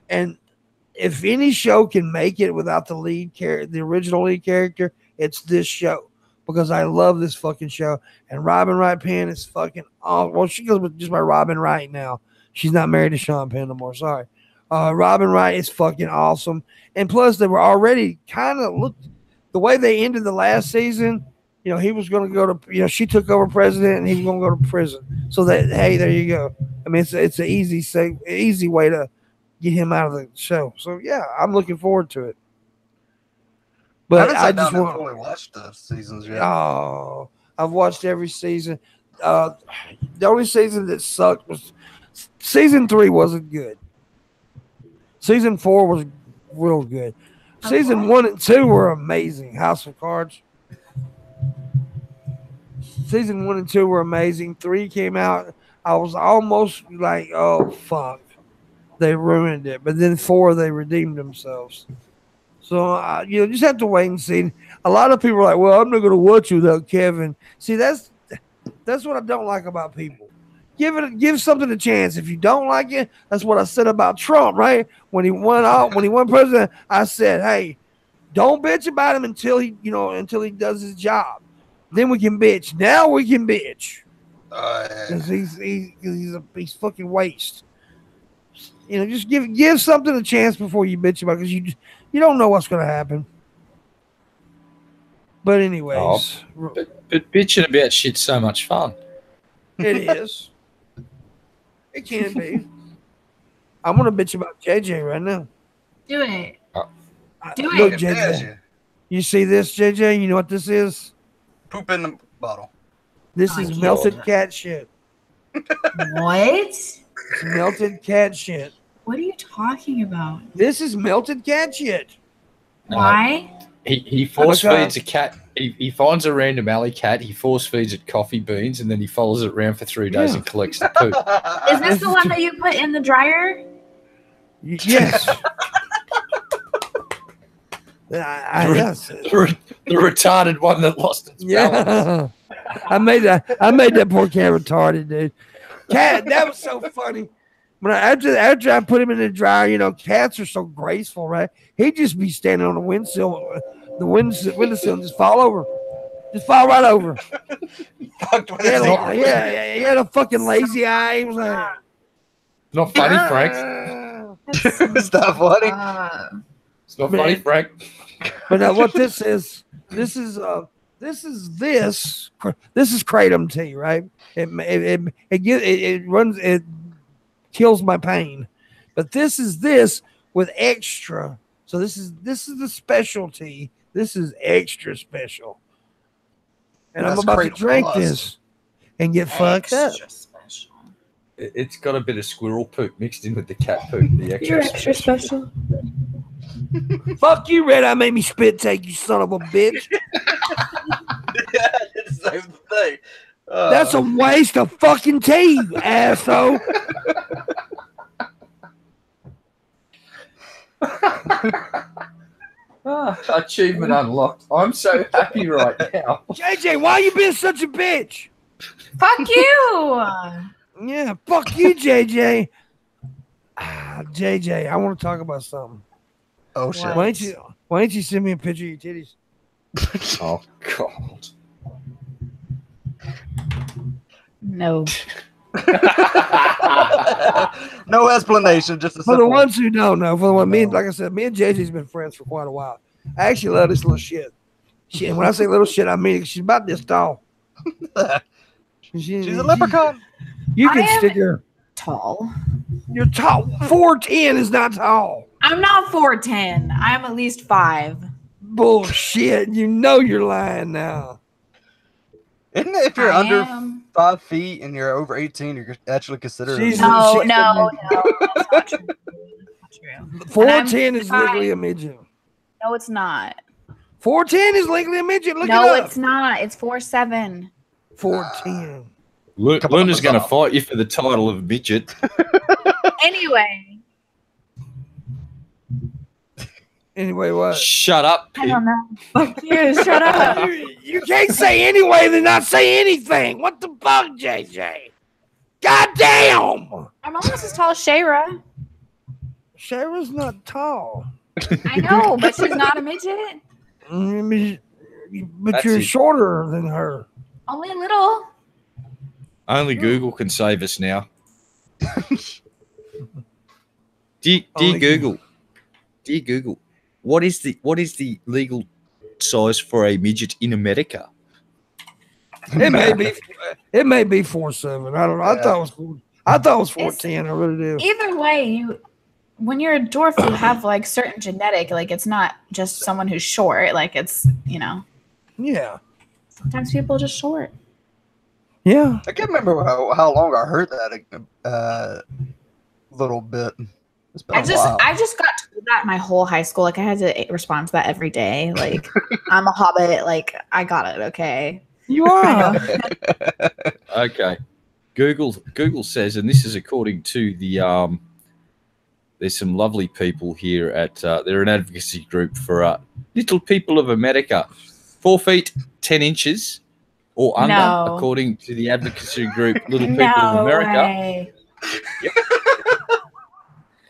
and if any show can make it without the original lead character, it's this show. Because I love this fucking show. And Robin Wright Penn is fucking awesome. Well, she goes with just by Robin Wright now. She's not married to Sean Penn no more. Sorry. Robin Wright is fucking awesome. And plus, they were already kind of the way they ended the last season. He was going to go to, she took over president and he's going to go to prison. So hey, there you go. I mean, it's an easy way to get him out of the show. So yeah, I'm looking forward to it. But I just want to watch the seasons yet. Oh, I've watched every season. The only season that sucked was season 3 wasn't good. Season 4 was real good. Season 1 and 2 were amazing. House of Cards. Season 1 and 2 were amazing. 3 came out. I was almost like, oh fuck, they ruined it. But then 4, they redeemed themselves. So, just have to wait and see. A lot of people are like, well, I'm not going to watch you without Kevin. See, that's what I don't like about people. Give something a chance. If you don't like it, that's what I said about Trump, right? When he won president, I said, hey, don't bitch about him until he does his job. Then we can bitch. Now we can bitch. Because he's fucking waste. Just give something a chance before you bitch about it because you don't know what's going to happen. But anyways. But bitching about shit's so much fun. It is. It can be. I'm going to bitch about JJ right now. Do it. Look, JJ. You see this, JJ? You know what this is? Poop in the bottle. This is melted cat shit. What? It's melted cat shit. What are you talking about? This is melted cat shit. Why? He force feeds a cat He finds a random alley cat, he force feeds it coffee beans, and then he follows it around for 3 days and collects the poop. Is this the one that you put in the dryer? Yes. Yes. The retarded one that lost its balance. Yeah. I made that poor cat retarded, dude. Cat, that was so funny. When after I put him in the dryer, you know, cats are so graceful, right? He'd just be standing on the windowsill, and just fall over. Just fall right over. He had a fucking lazy eye. He was like, Not funny, Frank. It's not funny. It's not funny, Frank. But what this is kratom tea, right? It kills my pain, but this is with extra. So this is the specialty. This is extra special, and That's I'm about to Kratom drink Plus. this and get fucked up. Special. It's got a bit of squirrel poop mixed in with the cat poop. The You're extra special. Fuck you, Red. I made me spit take, you son of a bitch. Yeah, I did the same thing. That's a waste of fucking tea, you asshole. Achievement unlocked. I'm so happy right now. JJ, why you being such a bitch? Fuck you. Yeah, fuck you, JJ. JJ, I want to talk about something. Oh shit! Why don't you send me a picture of your titties? Oh God. No. No explanation, just a For the simple. ones who don't know, like I said, me and JJ's been friends for quite a while. I actually love this little shit. When I say little shit, I mean it. She's about this tall. She's a leprechaun. You can I am stick her. Tall. You're tall. 4'10" is not tall. I'm not 4'10". I am at least 5. Bullshit. You know you're lying now. Isn't it if you're I under am. 5 feet and you're over 18, you're actually considered? She's- No, she's no, that's not true. That's not true. 4'10" is fine. legally a midget. No, it's not. 4'10" is legally a midget. Look No, it up. it's not. It's 4'7". 4'10". Luna's going to fight you for the title of midget. Anyway, Anyway, what? Shut up, I Pete. don't know. Fuck you. Shut up. You can't say anyway then not say anything. What the fuck, JJ? God damn! I'm almost as tall as Shayra. Shara's not tall. I know, but she's not a midget. But That's you're it. shorter than her. Only a little. Only Google can save us now. Dear Google, what is the legal size for a midget in America? It may be 4'7". I don't know. I thought it was 4'10". I really do. Either way, when you're a dwarf, you have like certain genetic. Like it's not just someone who's short. Like it's Yeah. sometimes people are just short. Yeah. I can't remember how long I heard that little bit. It's been a while. I just got told that my whole high school. Like I had to respond to that every day. Like I'm a hobbit. Like I got it. Okay. You are. Okay. Google says, and this is according to the there's some lovely people here at they're an advocacy group for Little People of America, 4 feet 10 inches or under, No. according to the advocacy group Little People No of America. way.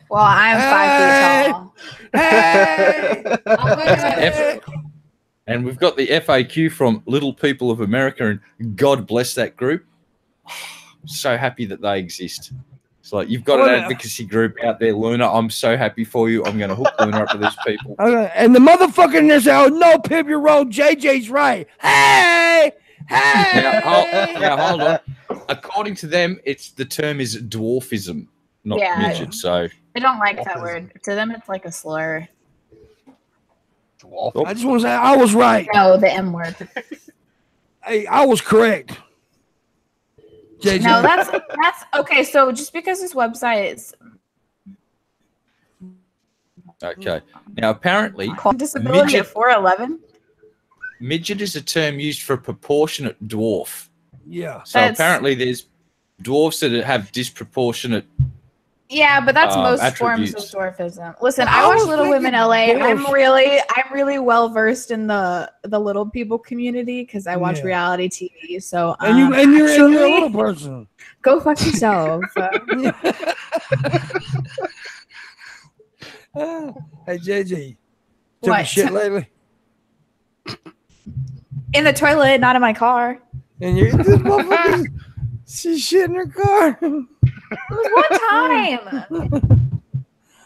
Well, I'm 5 feet tall. Hey. And we've got the FAQ from Little People of America, and God bless that group. So happy that they exist. It's like you've got an advocacy group out there, Luna. I'm so happy for you. I'm going to hook Luna up with these people. Okay. And the motherfucker in there said, "Oh no, Pip, you're wrong. JJ's right." Hey. Now, hold on. According to them, the term is dwarfism, not Yeah. midget. So I don't like that word. To them, it's like a slur. I just want to say I was right. No, the M word. Hey, I was correct. JJ. No, that's okay. So just because this website is okay. Now apparently, disability midget- of 4'11", midget is a term used for a proportionate dwarf. Yeah. So That's- apparently there's dwarfs that have disproportionate. Yeah, but that's most attributes. forms of dwarfism. Listen, Well, I I watch was Little Women thinking LA. dwarfs. I'm really well versed in the little people community because I watch Yeah. reality TV. So And you're a actually, little person. go fuck yourself. Hey JJ, took a What? shit lately? In the toilet, not in my car. And you're this motherfucker. She shit in her car. It was one time.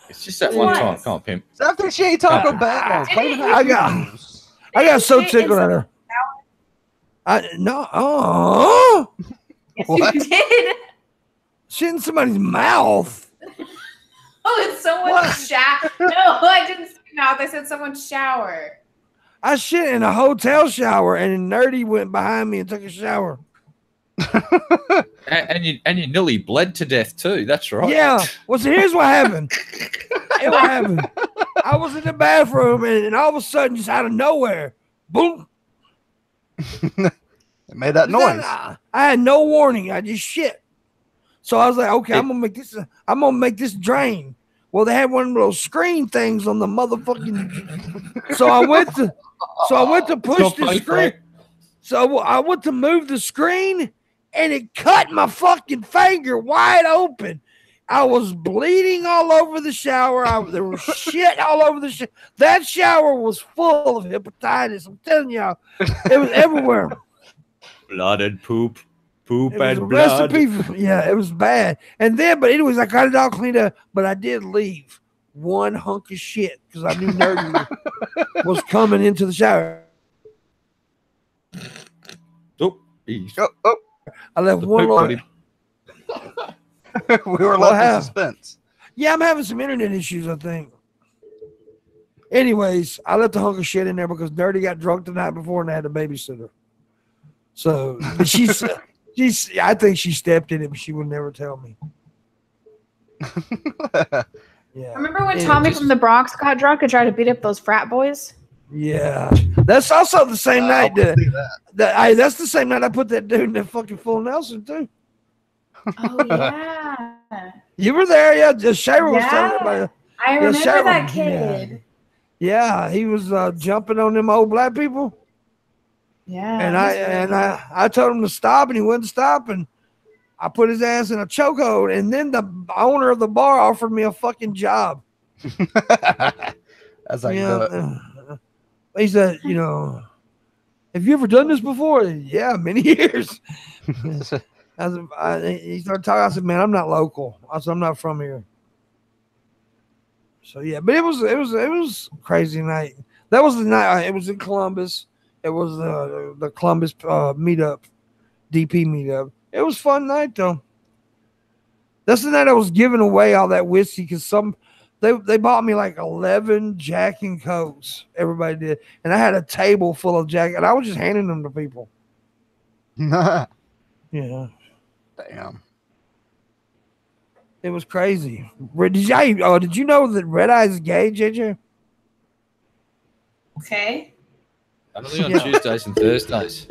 It's just that one What? time. Come on, pimp. It's after she ain't Taco Bell. I got so tickled at her. No. Oh, Yes, What? you did. shit in somebody's mouth. Oh, it's someone's shower. No, I didn't say mouth. I said someone's shower. I shit in a hotel shower, and Nerdy went behind me and took a shower. And you nearly bled to death too. That's right. Yeah. Well, so here's what happened. Here's what happened. I was in the bathroom, and all of a sudden, just out of nowhere, boom. It made that noise. I had no warning. I just shit. So I was like, okay, I'm gonna make this drain. Well, they had one of those screen things on the motherfucking. So I went to push the screen. So I went to move the screen, and it cut my fucking finger wide open. I was bleeding all over the shower. There was shit all over the shower. That shower was full of hepatitis. I'm telling y'all, it was everywhere. Blood and poop. Poop It was a and blood. recipe. Yeah, it was bad. And then, but anyways, I got it all cleaned up. But I did leave one hunk of shit because I knew Nerdy was coming into the shower. Oh, he's Oh, I left the one poop more. buddy. we were Well, left in how- suspense. Yeah, I'm having some internet issues, I think. Anyways, I left a hunk of shit in there because Nerdy got drunk the night before and I had a babysitter. So I think she stepped in it, but she would never tell me. Yeah. Remember when Yeah, Tommy just- from the Bronx got drunk and tried to beat up those frat boys? Yeah. That's also the same night I wanna see that. that's the same night I put that dude in that fucking full Nelson too. Oh yeah, You were there, yeah. Just Shayra was Yeah. telling everybody. I remember Sharon, that kid. Yeah, he was jumping on them old black people. Yeah, And I told him to stop, and he wouldn't stop, and I put his ass in a chokehold, and then the owner of the bar offered me a fucking job. That's like He said, have you ever done this before? Yeah, many years. He started talking. I said, man, I'm not local. I said, I'm not from here. So yeah, but it was a crazy night. That was the night. It was in Columbus. It was the Columbus meetup, DP meetup. It was a fun night though. That's the night I was giving away all that whiskey because they bought me like 11 Jack and Cokes. Everybody did, and I had a table full of Jack, and I was just handing them to people. Yeah, Damn. it was crazy. Did you know that Redeye is gay, JJ? okay. Only on Yeah. Tuesdays and Thursdays.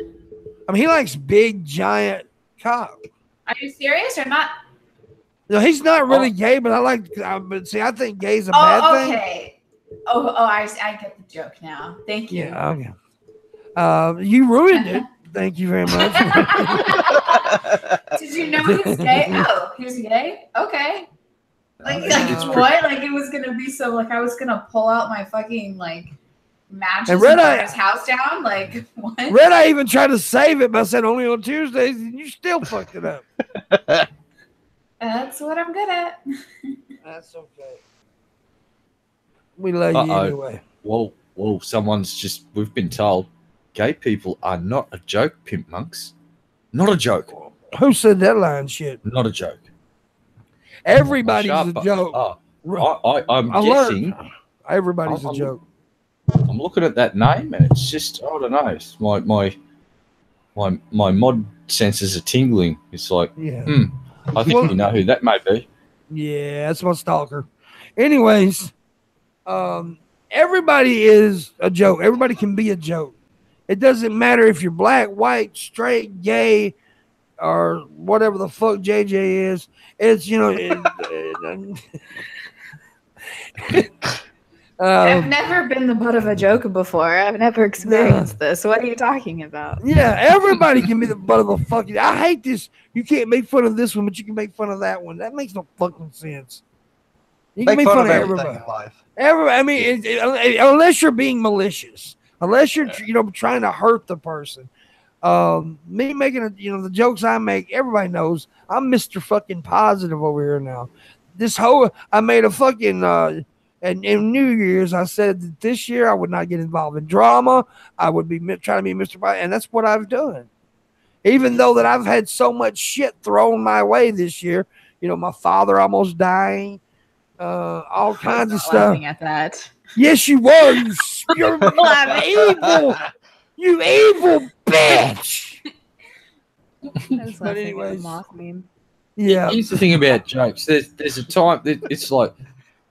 I mean, he likes big, giant cock. Are you serious or not? No, he's not really gay, but but see, I think gay's a bad Oh, thing. okay. I get the joke now. Thank you. Yeah, okay. You ruined it. Thank you very much. Did you know he was gay? Oh, he was gay? Okay. Like what? Like it was gonna be so like I was gonna pull out my fucking like matches and burn his house down? Like what? Redeye even tried to save it by saying only on Tuesdays, and you still fucked it up. That's what I'm good at. That's okay. We love you Uh-oh. anyway. Whoa, we've been told gay people are not a joke, Pimpmunks. Not a joke. Who said that line shit? Not a joke. Everybody's Shut a up. joke. I'm Alert. guessing. Everybody's a I'm- joke. I'm looking at that name and it's just, I don't know. It's my mod senses are tingling. It's like, Yeah. I think you know who that may be. Yeah, that's my stalker. Anyways, everybody is a joke. Everybody can be a joke. It doesn't matter if you're black, white, straight, gay, or whatever the fuck JJ is. It's, you know, I've never been the butt of a joke before. I've never experienced this. What are you talking about? yeah, everybody can be the butt of a fucking. I hate this. You can't make fun of this one, but you can make fun of that one. That makes no fucking sense. You can Make make fun of everybody. everything in life. I mean, unless you're being malicious, unless you're trying to hurt the person. Me making the jokes I make, everybody knows I'm Mr. fucking positive over here now. I made a fucking and in New Year's I said that this year I would not get involved in drama. I would be trying to be Mr. Positive, and that's what I've done. Even though that I've had so much shit thrown my way this year, my father almost dying, all kinds of stuff. Laughing at that. Yes, you were. You're evil. You evil bitch. But anyways, Yeah. Here's the thing about jokes. There's a time that it's like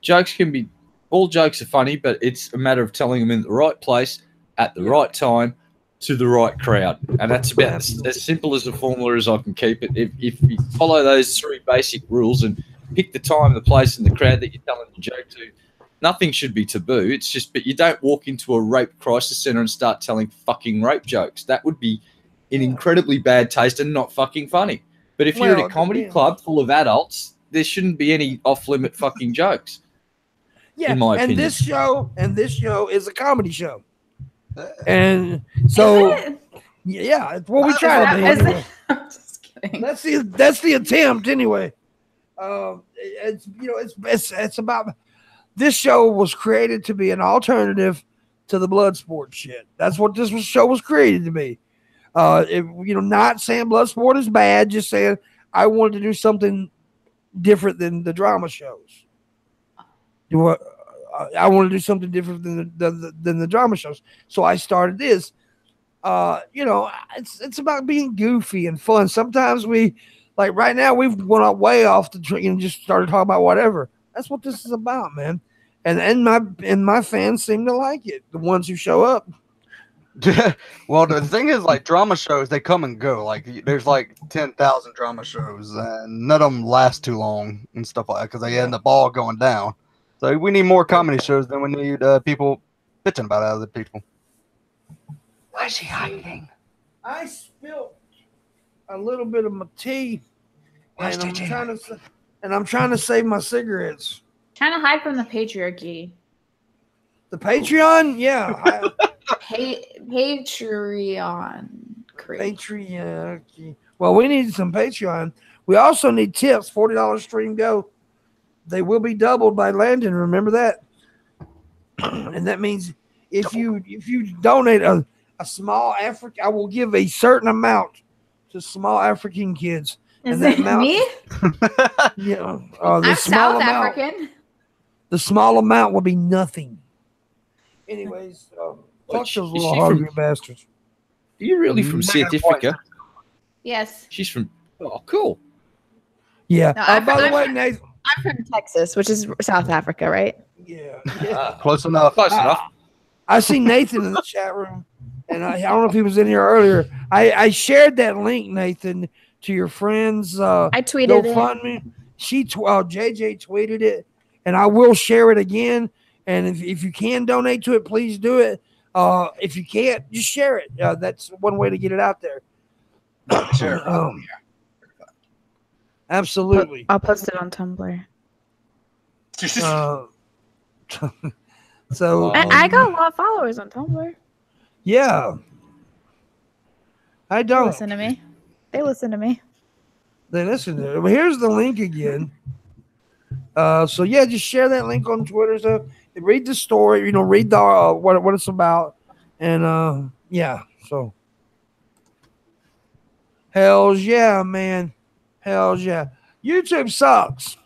jokes can be all jokes are funny, but it's a matter of telling them in the right place at the right time to the right crowd, and that's about as simple as a formula as I can keep it. If you follow those 3 basic rules and pick the time, the place, and the crowd that you're telling the joke to, nothing should be taboo. It's just, but you don't walk into a rape crisis center and start telling fucking rape jokes. That would be in incredibly bad taste and not fucking funny. But if you're at a comedy club full of adults, there shouldn't be any off-limit fucking jokes. Yeah, in my opinion. This show is a comedy show, and so yeah, it's what we try to be. Anyway. I'm just kidding. That's the attempt anyway. It's about. This show was created to be an alternative to the blood sport shit. That's what this show was created to be. Not saying blood sport is bad, just saying I wanted to do something different than the drama shows. I want to do something different than the drama shows. So I started this. It's about being goofy and fun. Sometimes we, like right now, we've went way off the train and just started talking about whatever. That's what this is about, man. And my fans seem to like it. The ones who show up. Well, the thing is, like drama shows, they come and go. Like there's like 10,000 drama shows, and none of them last too long and stuff like that because they end up all going down. So we need more comedy shows than we need people bitching about other people. Why is she hiding? I spilled a little bit of my tea, and I'm trying to save my cigarettes. Trying to hide from the patriarchy. The Patreon, yeah. Patreon. Patriarchy. Well, we need some Patreon. We also need tips. $40 stream go. They will be doubled by Landon. Remember that. And that means if you donate a small African, I will give a certain amount to small African kids. Is it me? Yeah. I'm South African. The small amount will be nothing. Anyways, fuck those little hungry bastards. Are you really from South Africa? Yes. She's from. Oh, cool. Yeah. No, by the way, Nathan. I'm from Texas, which is South Africa, right? Yeah. Close enough. Close enough. I see Nathan in the chat room, and I don't know if he was in here earlier. I shared that link, Nathan, to your friends. I tweeted GoFundMe. JJ tweeted it, and I will share it again. And if you can donate to it, please do it. If you can't, just share it. That's one way to get it out there. Sure. Absolutely. I'll post it on Tumblr. So I got a lot of followers on Tumblr. Yeah. I don't. Listen to me. They listen to me. They listen to it. Well, here's the link again. So yeah, just share that link on Twitter. So read the story. Read the what it's about, and yeah. So hells yeah, man. Hells yeah. YouTube sucks.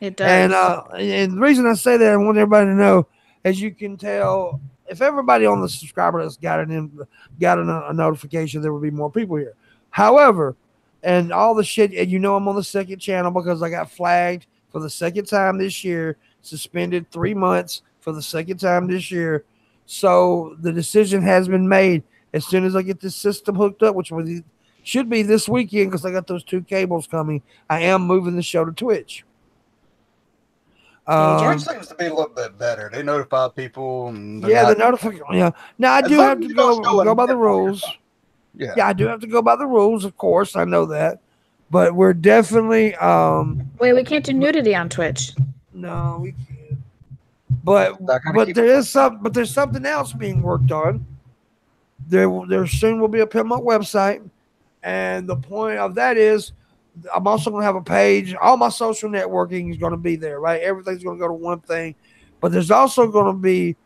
It does. And the reason I say that, I want everybody to know, as you can tell, if everybody on the subscriber list got a notification, there would be more people here. However, and all the shit, and I'm on the second channel because I got flagged for the second time this year, suspended 3 months for the second time this year. So the decision has been made. As soon as I get this system hooked up, which should be this weekend because I got those 2 cables coming, I am moving the show to Twitch. Twitch seems to be a little bit better. They notify people. And the notification. Yeah. Now I do have to go by the rules. Yeah. I do have to go by the rules, of course. I know that, but we're definitely. Wait, we can't do nudity on Twitch. No, we can't. But there's something else being worked on. There soon will be a Pimpmunk website, and the point of that is, I'm also going to have a page. All my social networking is going to be there, right? Everything's going to go to one thing, but there's also going to be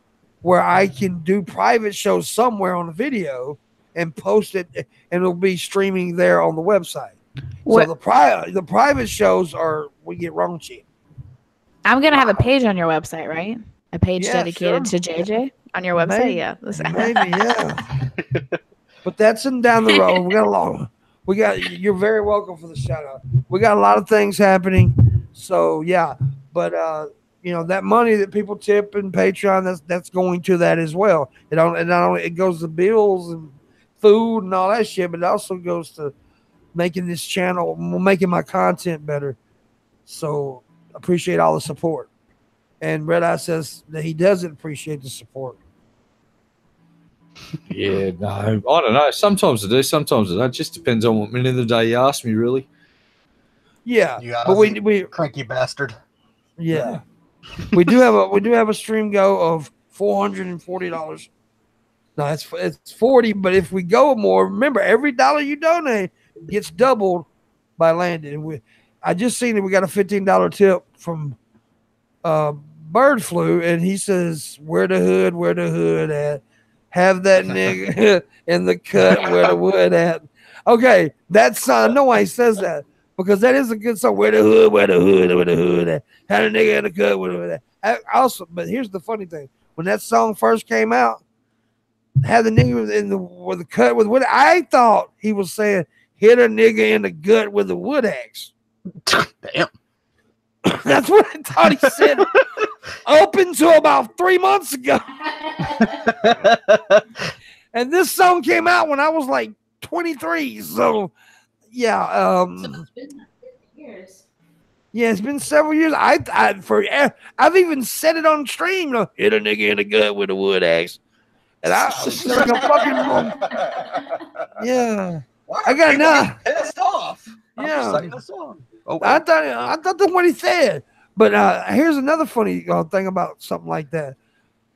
where I can do private shows somewhere on a video and post it, and it'll be streaming there on the website. So the private shows we get raunchy. I'm going to have a page on your website, right? A page dedicated sure. to JJ on your website? Maybe, yeah. But that's down the road. You're very welcome for the shout out. We got a lot of things happening. So, yeah. But, that money that people tip in Patreon, that's going to that as well. It goes to bills and food and all that shit, but it also goes to making this channel, making my content better. So, appreciate all the support. And Redeye says that he doesn't appreciate the support. Yeah, no, I don't know. Sometimes I do, sometimes I don't. It just depends on what minute of the day you ask me, really. Yeah, but we cranky bastard. Yeah, we do have a stream go of $440. No, it's 40, but if we go more, remember every dollar you donate gets doubled by Landon. I just seen that we got a $15 tip from Bird Flu, and he says, "Where the hood at? Have that nigga in the cut where the wood at." Okay, that song. No why he says that, because that is a good song. Where the hood at? Have the nigga in the cut where the wood at. Also, but here's the funny thing: when that song first came out, had the nigga in the cut with wood. I thought he was saying hit a nigga in the gut with a wood axe. Damn. That's what I thought he said. Up until about 3 months ago. And this song came out when I was like 23. So, yeah. It's been 50 years. Yeah, it's been several years. I've even said it on stream. Hit a nigga in the gut with a wood axe. And I was like a fucking. Yeah. I got enough. Pissed off. Yeah. Oh, I thought that's what he said. But here's another funny thing about something like that.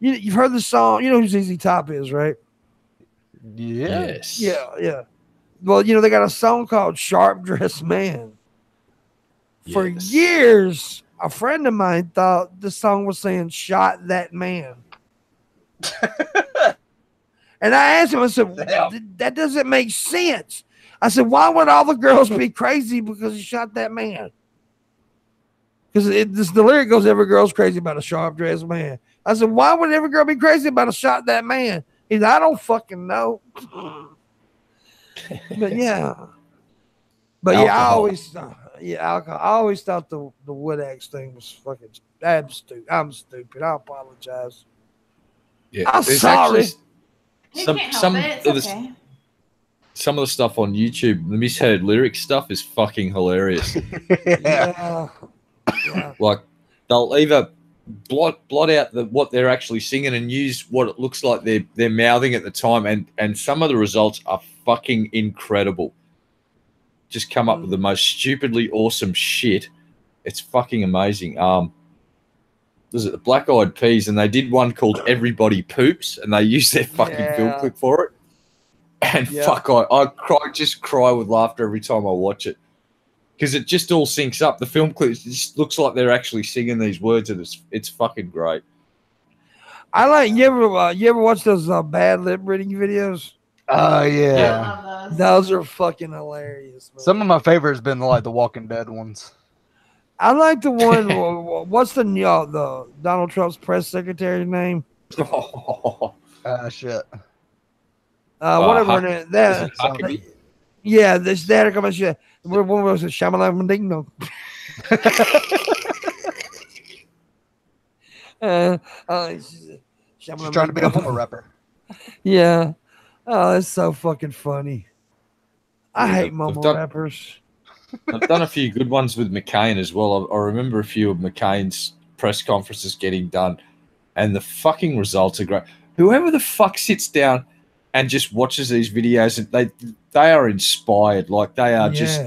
You've heard the song. You know who ZZ Top is, right? Yes. Yeah. Well, they got a song called Sharp Dressed Man. For years, a friend of mine thought the song was saying shot that man. And I asked him, I said, that doesn't make sense. I said, why would all the girls be crazy because he shot that man? Because the lyric goes, every girl's crazy about a sharp-dressed man. I said, why would every girl be crazy about a shot that man? He said, I don't fucking know. But yeah. But alcohol. Alcohol. I always thought the wood axe thing was fucking. I'm stupid. I apologize. Yeah, I'm sorry. Some of the stuff on YouTube, the misheard lyric stuff is fucking hilarious. Yeah. Like they'll either blot out what they're actually singing and use what it looks like they're mouthing at the time, and some of the results are fucking incredible. Just come up with the most stupidly awesome shit. It's fucking amazing. Was it the Black Eyed Peas? And they did one called Everybody Poops, and they used their fucking film clip for it. And fuck, I just cry with laughter every time I watch it, because it just all syncs up. The film clip just looks like they're actually singing these words, and it's fucking great. I like you ever watch those bad lip reading videos? Oh yeah, those are fucking hilarious. Man. Some of my favorites been like the Walking Dead ones. I like the one. What's the Donald Trump's press secretary's name? Shit. Whatever that. Yeah, this data coming shit. One was a Shyamalan Mandingo. She's trying to be a homo rapper. Yeah. Oh, that's so fucking funny. I Yeah, hate I've mumble done- rappers. I've done a few good ones with McCain as well. I remember a few of McCain's press conferences getting done, and the fucking results are great. Whoever the fuck sits down and just watches these videos, they are inspired. Like they are just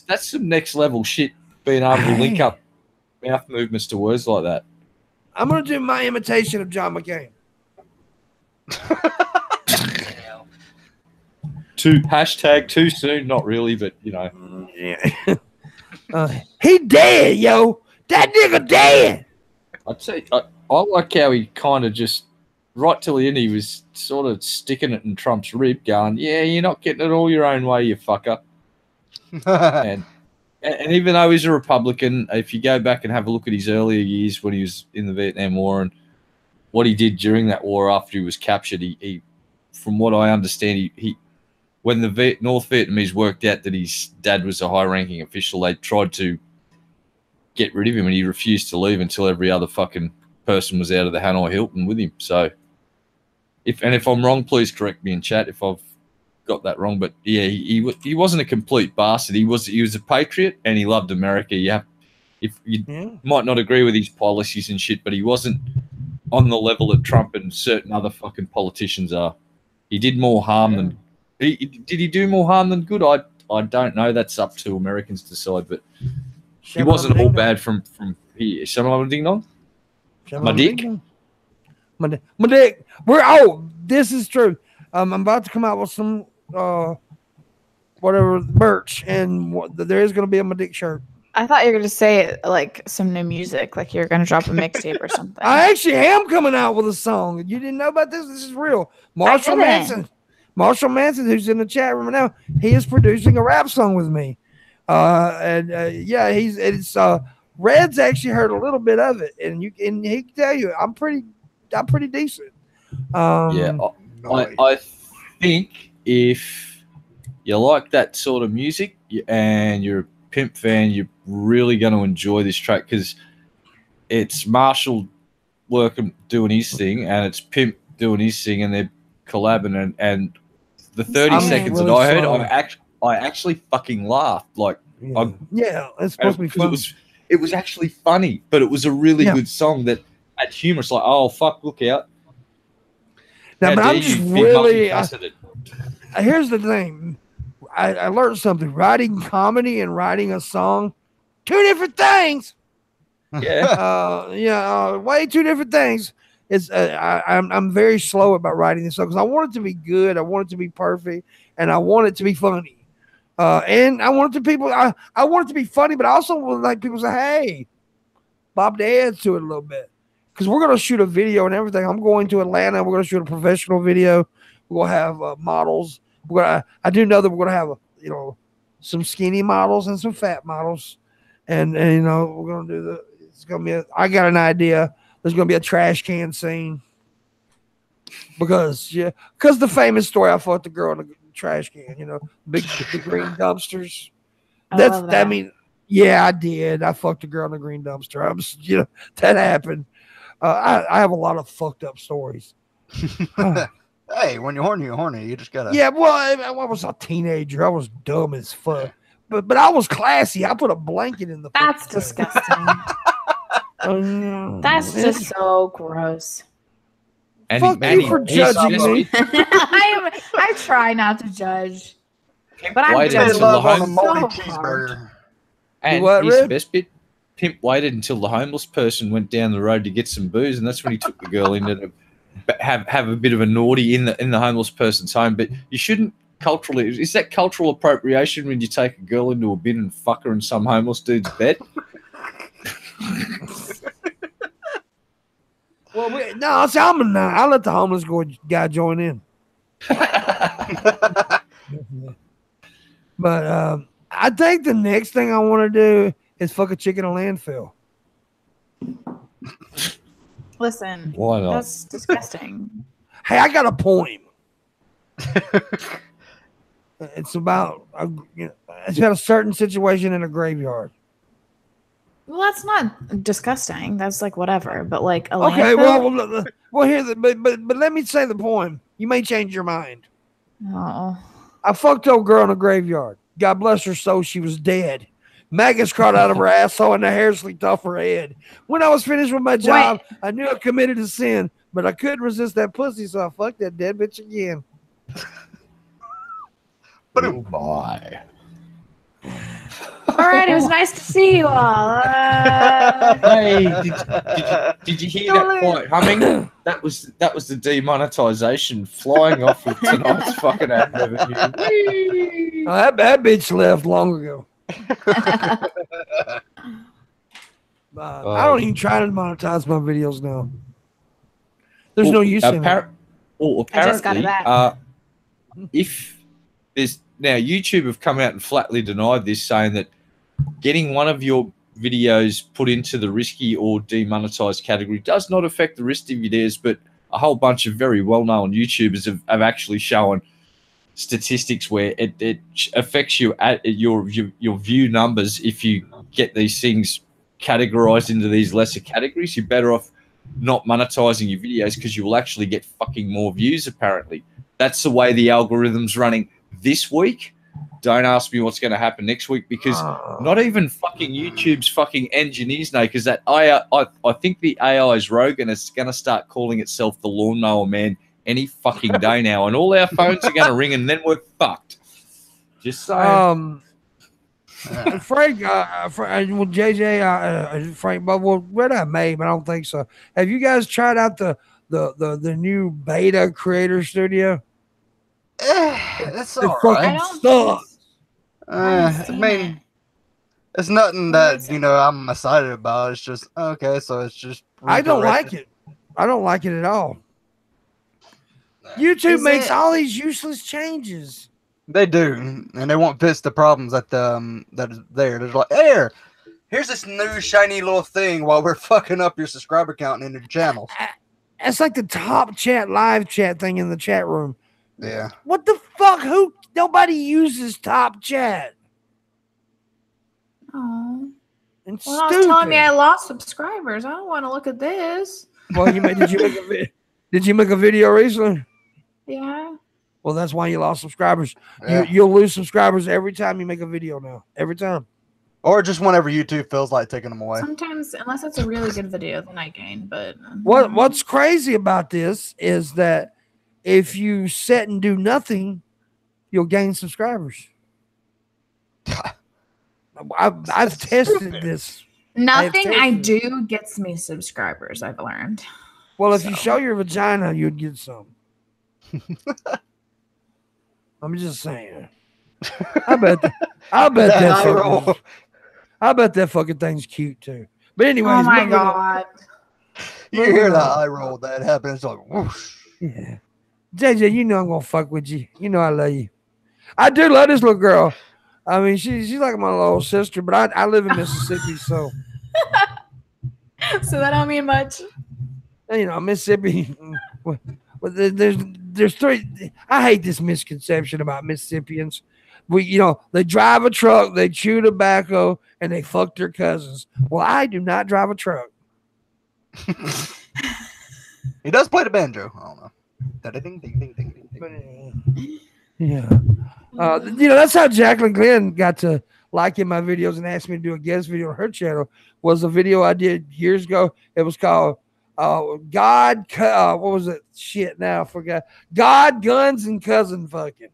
that's some next level shit. Being able to link up mouth movements to words like that. I'm gonna do my imitation of John McCain. Too soon, not really, but you know. Yeah. He dead, yo. That nigga dead. I'd say I like how he kind of just right till the end he was sort of sticking it in Trump's rib, going, "Yeah, you're not getting it all your own way, you fucker." and even though he's a Republican, if you go back and have a look at his earlier years when he was in the Vietnam War and what he did during that war after he was captured, he from what I understand, he when the North Vietnamese worked out that his dad was a high-ranking official, they tried to get rid of him, and he refused to leave until every other fucking person was out of the Hanoi Hilton with him. So, if I'm wrong, please correct me in chat if I've got that wrong. But yeah, he wasn't a complete bastard. He was a patriot and he loved America. You might not agree with his policies and shit, but he wasn't on the level that Trump and certain other fucking politicians are. He did more harm than. Did he do more harm than good? I don't know. That's up to Americans to decide. But he wasn't all bad from here. Someone ding dong? My dick? My dick. This is true. I'm about to come out with some whatever merch, and there is going to be a my dick shirt. I thought you were going to say like some new music, like you're going to drop a mixtape or something. I actually am coming out with a song. You didn't know about this? This is real. Marshall Manson, who's in the chat room now, he is producing a rap song with me. Red's actually heard a little bit of it, and he can tell you I'm pretty decent. I think if you like that sort of music and you're a Pimp fan, you're really going to enjoy this track because it's Marshall doing his thing and it's Pimp doing his thing, and they're collabing, and the 30 seconds that I heard, I actually fucking laughed. Like, it's supposed to be fun. It was actually funny, but it was a really good song that had humor. It's like, oh fuck, look out! Now, but I'm just really. Here's the thing. I learned something. Writing comedy and writing a song, two different things. Yeah. Way two different things. It's I'm very slow about writing this song because I want it to be good. I want it to be perfect, and I want it to be funny. And I want it to I want it to be funny, but I also would like people to say, "Hey, bob the heads to it a little bit," because we're gonna shoot a video and everything. I'm going to Atlanta. We're gonna shoot a professional video. We're gonna have models. I do know that we're gonna have some skinny models and some fat models, and we're gonna do it's gonna be. I got an idea. There's gonna be a trash can scene because the famous story I fucked the girl in the trash can. The green dumpsters. I did. I fucked a girl in the green dumpster. That happened. I have a lot of fucked up stories. Hey, when you're horny, you're horny. You just gotta. Yeah, well, I was a teenager. I was dumb as fuck, but I was classy. I put a blanket in the. That's disgusting. That's just so gross. Fuck you for judging me. I try not to judge, but I'm waited just until the so moldy hard. cheeseburger. And here's the best bit. Pimp waited until the homeless person went down the road to get some booze, and that's when he took the girl in to have a bit of a naughty in the homeless person's home. But you shouldn't culturally. Is that cultural appropriation when you take a girl into a bin and fuck her in some homeless dude's bed? Well, I'll let the homeless guy join in. But I think the next thing I want to do is fuck a chick in a landfill. Listen, why not? That's disgusting. Hey, I got a poem. It's about it's got a certain situation in a graveyard. Well, that's not disgusting. That's like whatever. But like a Okay, landfill? well, here, but let me say the poem. You may change your mind. Oh. I fucked old girl in a graveyard. God bless her soul, she was dead. Maggots crawled out of her asshole and the hair slicked off her head. When I was finished with my job, I knew I committed a sin, but I couldn't resist that pussy, so I fucked that dead bitch again. Oh my. All right, it was nice to see you all. Hey, did you hear that quiet humming? That was the demonetization flying off with tonight's fucking ad revenue. Oh, that bitch left long ago. I don't even try to monetize my videos now. There's no use in it. I just got it Apparently, back. if there's now YouTube have come out and flatly denied this, saying that getting one of your videos put into the risky or demonetized category does not affect the rest of your videos, but a whole bunch of very well-known YouTubers have actually shown statistics where it affects you at your view numbers. If you get these things categorized into these lesser categories, you're better off not monetizing your videos because you will actually get fucking more views. Apparently, that's the way the algorithm's running this week. Don't ask me what's going to happen next week, because not even fucking YouTube's fucking engineers know, because that I think the AI is rogue and it's going to start calling itself the Lawnmower Man any fucking day now, and all our phones are going to ring, and then we're fucked. Just saying. Frank, well, JJ, Frank, but well, Redeye may, but I don't think so. Have you guys tried out the new beta creator studio? That's It all fucking right. sucks. I mean, it's nothing that I'm excited about. It's just okay. So it's just. I don't like it. I don't like it at all. YouTube makes all these useless changes. They do, and they won't fix the problems that is there. They're like, here's this new shiny little thing while we're fucking up your subscriber count in your channels. It's like the top chat, live chat thing in the chat room. Yeah. What the fuck? Nobody uses top chat. Oh. It's well, I was telling me I lost subscribers. I don't want to look at this. Well, did you make a video recently? Yeah. Well, that's why you lost subscribers. Yeah. You'll lose subscribers every time you make a video now. Every time. Or just whenever YouTube feels like taking them away. Sometimes, unless it's a really good video, then I gain. But what's crazy about this is that if you sit and do nothing, you'll gain subscribers. I've tested this. Nothing I do gets me subscribers, I've learned. Well, if you show your vagina, you'd get some. I'm just saying. I bet that fucking thing's cute too. But anyways, oh my god, you hear that eye roll that happens? It's like whoosh. Yeah, JJ, you know I'm gonna fuck with you. You know I love you. I do love this little girl. I mean, she's like my little sister, but I live in Mississippi, so that don't mean much. Mississippi. There's three. I hate this misconception about Mississippians. They drive a truck, they chew tobacco, and they fuck their cousins. Well, I do not drive a truck. He does play the banjo. I don't know. Yeah. That's how Jacqueline Glenn got to liking my videos and asked me to do a guest video on her channel. Was a video I did years ago. It was called God. What was it? Shit, now I forgot. God, guns, and cousin fucking.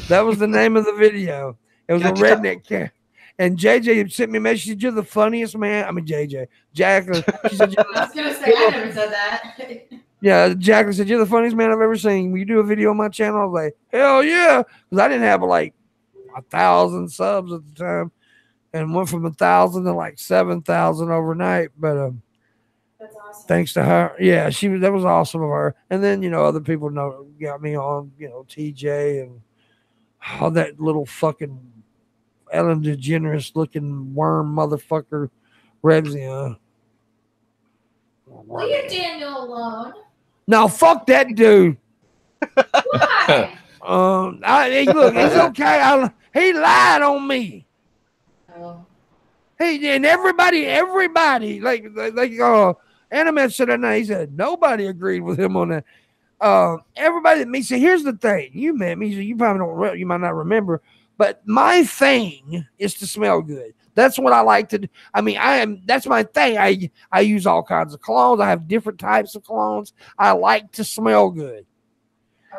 That was the name of the video. It was a redneck cat. And JJ sent me a message. She said, "You're the funniest man." I mean, Jacqueline. She said, I was gonna say I never said that. Yeah, Jacqueline said, "You're the funniest man I've ever seen. Will you do a video on my channel?" I was like, "Hell yeah!" Because I didn't have like 1,000 subs at the time, and went from 1,000 to like 7,000 overnight. But That's awesome. thanks to her, yeah, that was awesome of her. And then other people got me on, TJ and all that little fucking Ellen DeGeneres looking worm motherfucker, Rebsy. Leave Daniel alone. No, fuck that dude. Why? Look, he's okay. He lied on me. Oh. Hey, and everybody, like Animat said that night, he said nobody agreed with him on that. Everybody that meets, so here's the thing. You met me, so you probably don't, you might not remember, but my thing is to smell good. That's what I like to do. I mean, that's my thing. I use all kinds of colognes. I have different types of colognes. I like to smell good.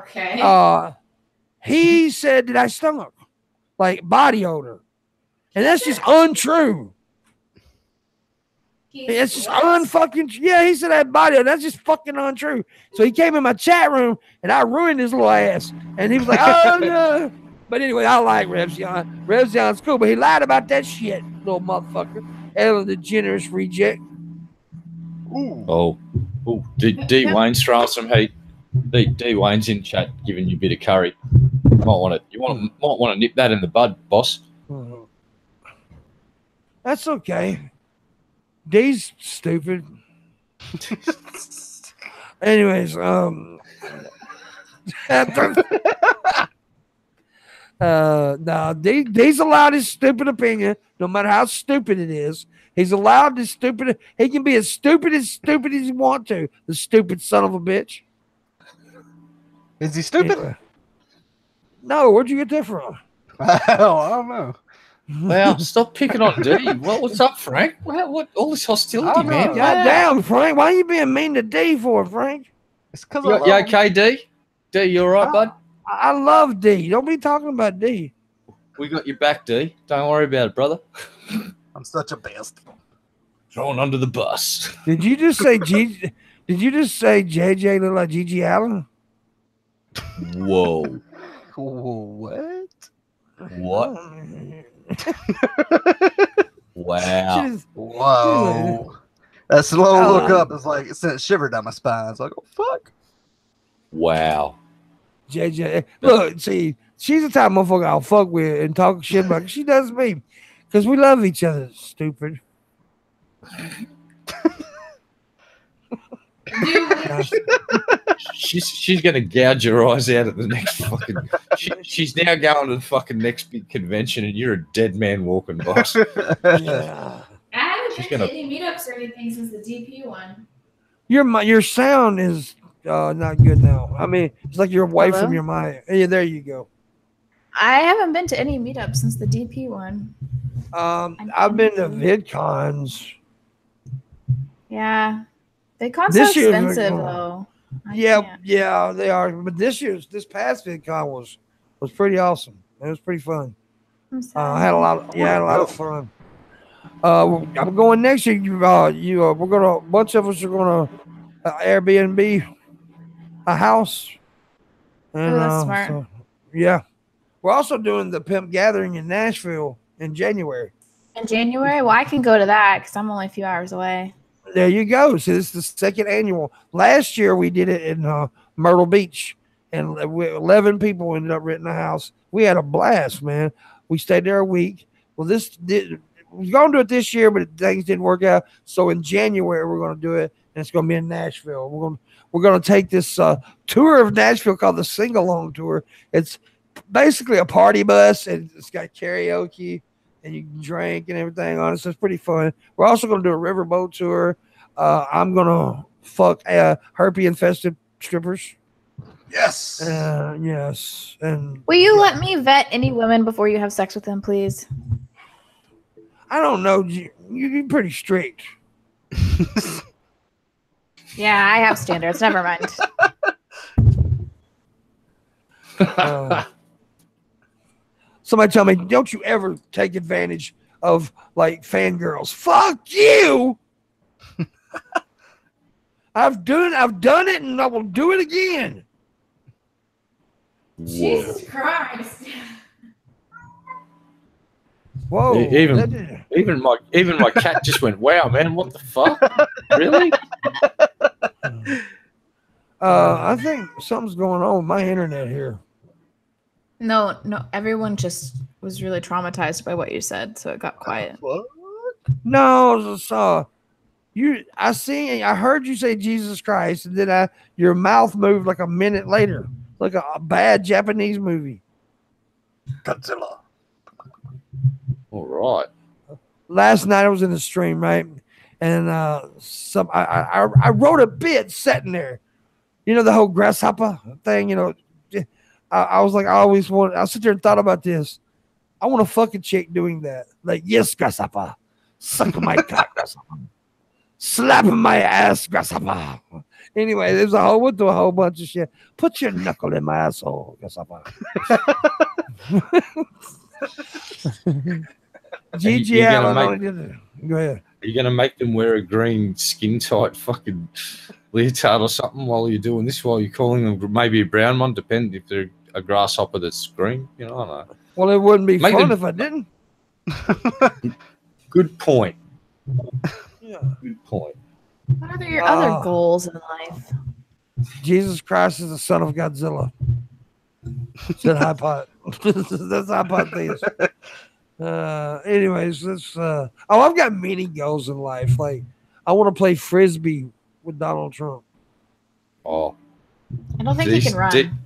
Okay. He said that I stunk, like body odor. And that's just untrue. It's just unfucking. Yeah, he said that body. That's just fucking untrue. So he came in my chat room and I ruined his little ass. And he was like, "Oh no!" But anyway, I like Revzion. Revzion's cool, but he lied about that shit, little motherfucker. Ellen DeGeneres reject. Oh, D Wayne's throwing some heat. D Wayne's in chat giving you a bit of curry. Might want to nip that in the bud, boss. That's okay. D's stupid. Anyways, no, D's allowed his stupid opinion, no matter how stupid it is. He's allowed his stupid. He can be as stupid as he want to. The stupid son of a bitch. Is he stupid? Anyway. No, where'd you get that from? I don't know. Wow, stop picking on D. What's up, Frank? What all this hostility, man? God damn, Frank. Why are you being mean to D for, Frank? It's because you okay, D? D, you all right, bud? I love D. Don't be talking about D. We got your back, D. Don't worry about it, brother. I'm such a bastard. Thrown under the bus. Did you just say Did you just say JJ look like Gigi Allen? Whoa. What? What? Wow. Whoa. That slow look up is like it sent a shiver down my spine. It's like, oh fuck. Wow. JJ, look, see, she's the type of motherfucker I'll fuck with and talk shit about. She does me, because we love each other. Stupid. She's gonna gouge your eyes out at the next fucking. She's now going to the fucking next big convention, and you're a dead man walking, boss. Yeah. I haven't been to any meetups or anything since the DP one. Your sound is not good now. I mean, it's like you're away from your mic. Yeah, there you go. I haven't been to any meetups since the DP one. I've been to VidCons. Yeah. VidCon's so expensive though. Yeah, they are. But this past VidCon was pretty awesome. It was pretty fun. I had a lot of fun. I'm going next year. A bunch of us are gonna Airbnb a house. And, that's smart. So, yeah, we're also doing the Pimp Gathering in Nashville in January. In January? Well, I can go to that because I'm only a few hours away. There you go. So this is the second annual. Last year we did it in Myrtle Beach, and 11 people ended up renting a house. We had a blast, man. We stayed there a week. Well, we're going to do it this year, but things didn't work out. So in January we're going to do it, and it's going to be in Nashville. We're going to take this tour of Nashville called the Sing Along Tour. It's basically a party bus, and it's got karaoke, and you can drink and everything on it. So it's pretty fun. We're also going to do a riverboat tour. I'm going to fuck herpes-infested strippers. Yes. Yes. And will you let me vet any women before you have sex with them, please? I don't know. You're pretty strict. Yeah, I have standards. Never mind. Somebody tell me, don't you ever take advantage of like fangirls? Fuck you. I've done it, and I will do it again. Jesus Christ. Whoa. Even my cat just went, wow, man, what the fuck? Really? I think something's going on with my internet here. No, everyone just was really traumatized by what you said, so it got quiet. What? No, I heard you say Jesus Christ, and then your mouth moved like a minute later, like a bad Japanese movie. Godzilla. All right. last night I was in the stream, right? And I wrote a bit sitting there. You know, the whole grasshopper thing, you know. I was like, I sit there and thought about this. I want a fucking chick doing that. Like, yes, grasshopper. Suck my cock, grasshopper. Slapping my ass, grasshopper. Anyway, went through a whole bunch of shit. Put your knuckle in my asshole, grasshopper. GG Allen. Go ahead. Are you going to make them wear a green skin tight fucking leotard or something while you're doing this? While you're calling them maybe a brown one, depending if they're a grasshopper that's green. You know, I don't know. Well, it wouldn't be fun if I didn't. Good point. Yeah. Good point. What are your other goals in life? Jesus Christ is the son of Godzilla. Said High Pot. That's High Pot things. Anyways, I've got many goals in life. Like, I want to play frisbee with Donald Trump. Oh, I don't think he can run.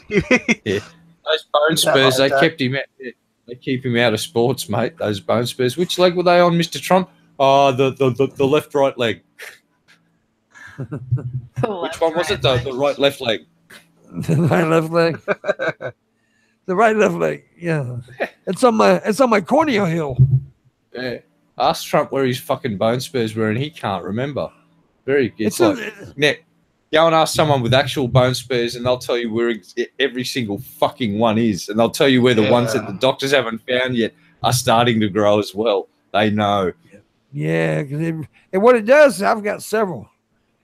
Yeah. Those bone spurs, they kept him out. They keep him out of sports, mate. Those bone spurs. Which leg were they on, Mr. Trump? Oh, the left right leg. Which one was it? The right left leg. The right left leg. The right left leg. Yeah. It's on my cornea hill. Yeah. Ask Trump where his fucking bone spurs were, and he can't remember. It's like, Nick, go and ask someone with actual bone spurs, and they'll tell you where every single fucking one is, and they'll tell you where the ones that the doctors haven't found yet are starting to grow as well. They know. Yeah, and what it does, I've got several.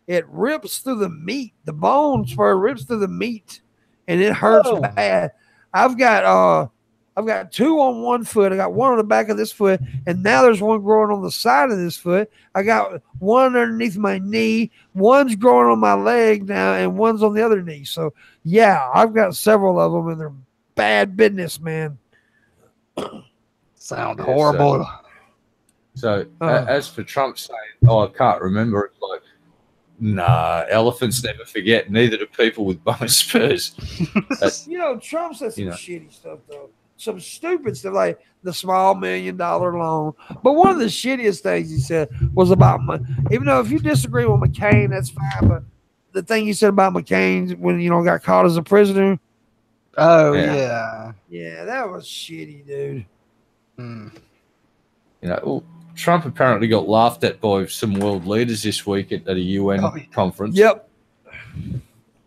It rips through the meat. The bone spur rips through the meat, and it hurts bad. I've got two on one foot. I got one on the back of this foot, and now there's one growing on the side of this foot. I got one underneath my knee. One's growing on my leg now, and one's on the other knee. So, yeah, I've got several of them, and they're bad business, man. Sound horrible. So, as for Trump saying, I can't remember, it's like, nah, elephants never forget, neither do people with bone spurs. Trump said some shitty stuff, though. Some stupid stuff, like the small $1 million loan. But one of the shittiest things he said was about money. Even though if you disagree with McCain, that's fine. But the thing he said about McCain when, got caught as a prisoner. Oh, yeah. Yeah, that was shitty, dude. Trump apparently got laughed at by some world leaders this week at a UN conference. Yep.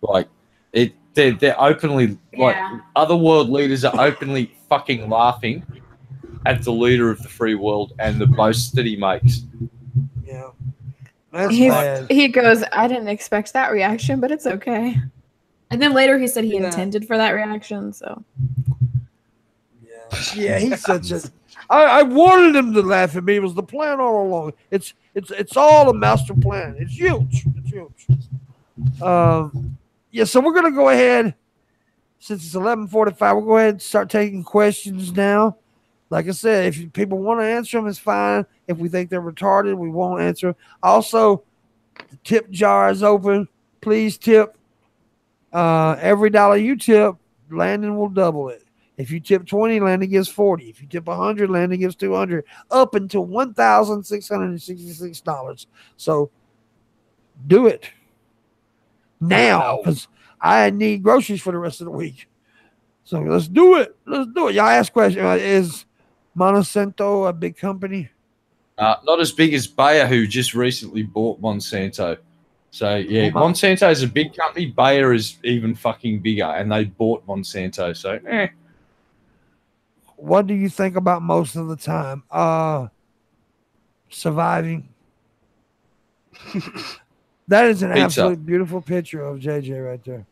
Like, they're openly, other world leaders are openly fucking laughing at the leader of the free world and the boasts that he makes. Yeah. That's bad. He goes, I didn't expect that reaction, but it's okay. And then later he said he intended for that reaction, so. Yeah, he's such a... I wanted him to laugh at me. It was the plan all along. It's all a master plan. It's huge. It's huge. So we're gonna go ahead. Since it's 11:45, we'll go ahead and start taking questions now. Like I said, if people want to answer them, it's fine. If we think they're retarded, we won't answer. Also, the tip jar is open. Please tip. Every dollar you tip, Landon will double it. If you tip 20, Landon gives 40. If you tip 100, Landon gives 200, up until $1,666. So do it now, because I need groceries for the rest of the week. So let's do it. Let's do it. Y'all ask questions. Is Monsanto a big company? Not as big as Bayer, who just recently bought Monsanto. So, yeah, Monsanto is a big company. Bayer is even fucking bigger, and they bought Monsanto. So, What do you think about most of the time? Surviving. That is an absolutely beautiful picture of JJ right there.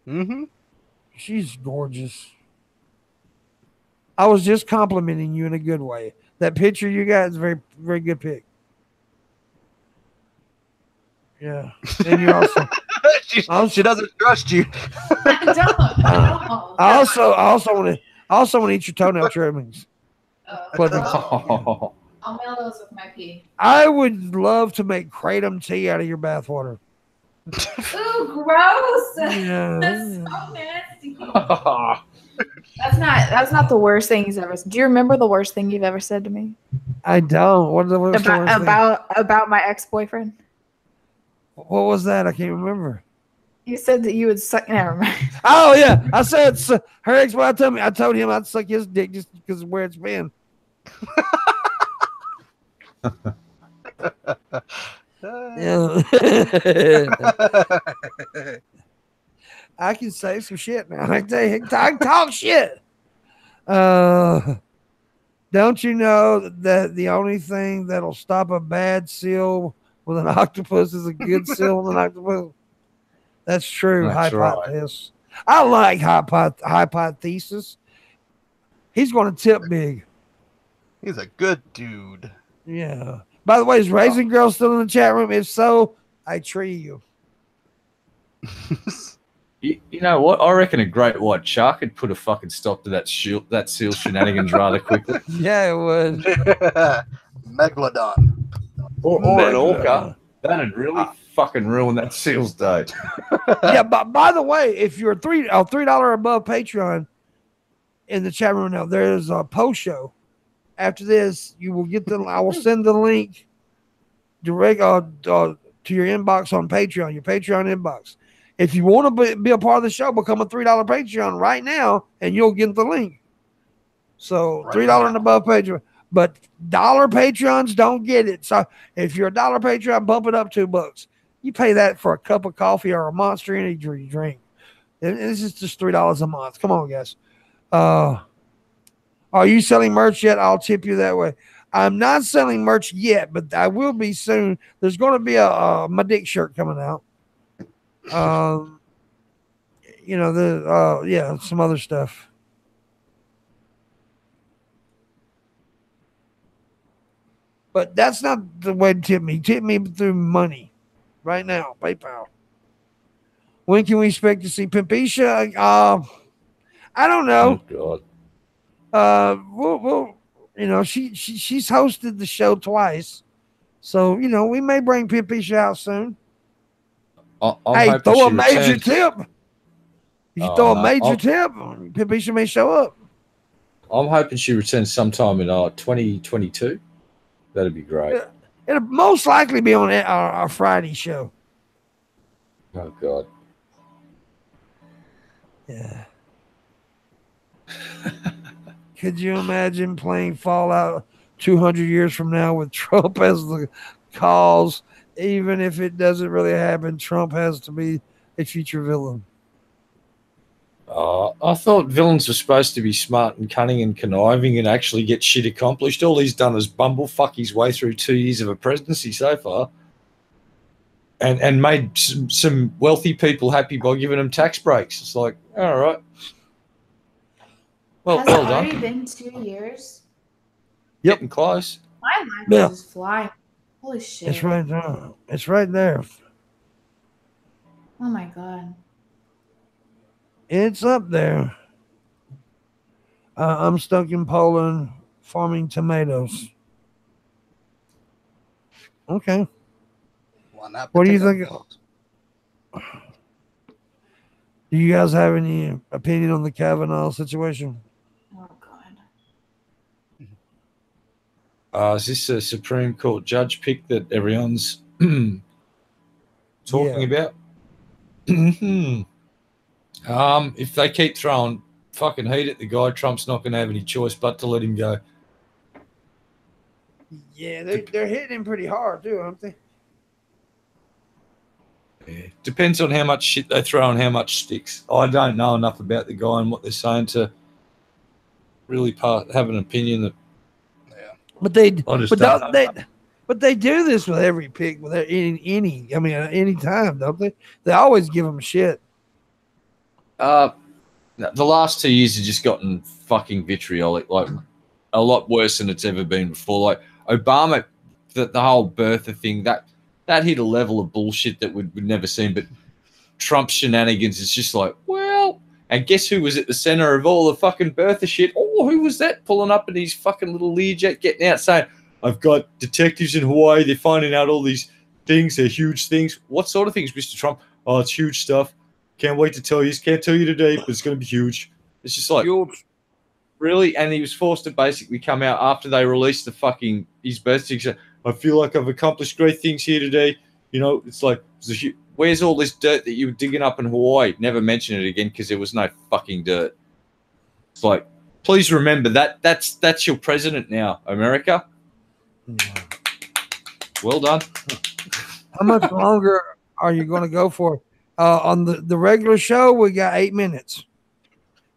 Mm-hmm. She's gorgeous. I was just complimenting you in a good way. That picture you got is a very, very good pic. Yeah. And you she doesn't trust you. I also want to eat your toenail trimmings. I'll mail those with my pee. I would love to make kratom tea out of your bathwater. Ooh, gross. Yeah. That's so nasty. That's not the worst thing he's ever said. Do you remember the worst thing you've ever said to me? I don't. What the worst thing? About my ex-boyfriend? What was that? I can't remember. You said that you would suck. Never mind. Oh yeah, I said her ex-boyfriend. I told him I'd suck his dick just because of where it's been. Yeah. I can say some shit now. I can talk shit. Don't you know that the only thing that'll stop a bad seal with an octopus is a good seal with an octopus? That's true. That's hypothesis. Right. I like hypothesis. He's going to tip big. He's a good dude. Yeah. By the way, is Raisin Girl still in the chat room? If so, I tree you. You know what? I reckon a great white shark could put a fucking stop to that seal shenanigans rather quickly. Yeah, it would. Megalodon. Or an orca. That'd really fucking ruin that seal's day. Yeah, but by the way, if you're $3 above Patreon in the chat room now, there's a post show. After this, you will get I will send the link direct to your inbox on Patreon, your Patreon inbox. If you want to be a part of the show, become a $3 Patreon right now, and you'll get the link. So $3 and above Patreon. But dollar Patreons don't get it. So if you're a $1 Patreon, bump it up $2. You pay that for a cup of coffee or a Monster Energy drink. This is just $3 a month. Come on, guys. Are you selling merch yet? I'll tip you that way. I'm not selling merch yet, but I will be soon. There's going to be a my dick shirt coming out. Some other stuff. But that's not the way to tip me. Tip me through money right now, PayPal. When can we expect to see Pimpisha? I don't know. Oh God. She's hosted the show twice, so we may bring Pimpisha out soon. Hey, throw a major tip. If you throw a major tip, Pimpisha may show up. I'm hoping she returns sometime in 2022. That'd be great. It'll most likely be on our Friday show. Oh God. Yeah. Could you imagine playing Fallout 200 years from now with Trump as the cause? Even if it doesn't really happen, Trump has to be a future villain. I thought villains were supposed to be smart and cunning and conniving and actually get shit accomplished. All he's done is bumblefuck his way through 2 years of a presidency so far, and made some wealthy people happy by giving them tax breaks. It's like, all right. Well, Has it well already done. been 2 years? Yep. Getting close. My life Yeah. is just flying. Holy shit. It's right there. It's right there. Oh my God. It's up there. I'm stuck in Poland farming tomatoes. Okay. Why not? What do you potato? think? Do you guys have any opinion on the Kavanaugh situation? Oh God. Is this a Supreme Court judge pick that everyone's talking about? If they keep throwing fucking heat at the guy, Trump's not going to have any choice but to let him go. Yeah, they're hitting him pretty hard too, aren't they? Yeah. Depends on how much shit they throw and how much sticks. I don't know enough about the guy and what they're saying to really have an opinion. That But they do this with every pick, with any time, don't they? They always give them shit. The last 2 years have just gotten fucking vitriolic, like a lot worse than it's ever been before. Like Obama, the whole birther thing, that hit a level of bullshit that we'd never seen. But Trump's shenanigans is just like, well, and guess who was at the center of all the fucking birther shit? Oh, who was that pulling up in his fucking little Learjet getting out saying, I've got detectives in Hawaii, they're finding out all these things, they're huge things. What sort of things, Mr. Trump? Oh, it's huge stuff. Can't wait to tell you. Can't tell you today, but it's going to be huge. It's just like, Really? And he was forced to basically come out after they released the fucking his birth certificate. I feel like I've accomplished great things here today. You know, it's like, where's all this dirt that you were digging up in Hawaii? Never mention it again because there was no fucking dirt. It's like, please remember that's your president now, America. Well done. How much longer are you going to go for? On the regular show, we got 8 minutes.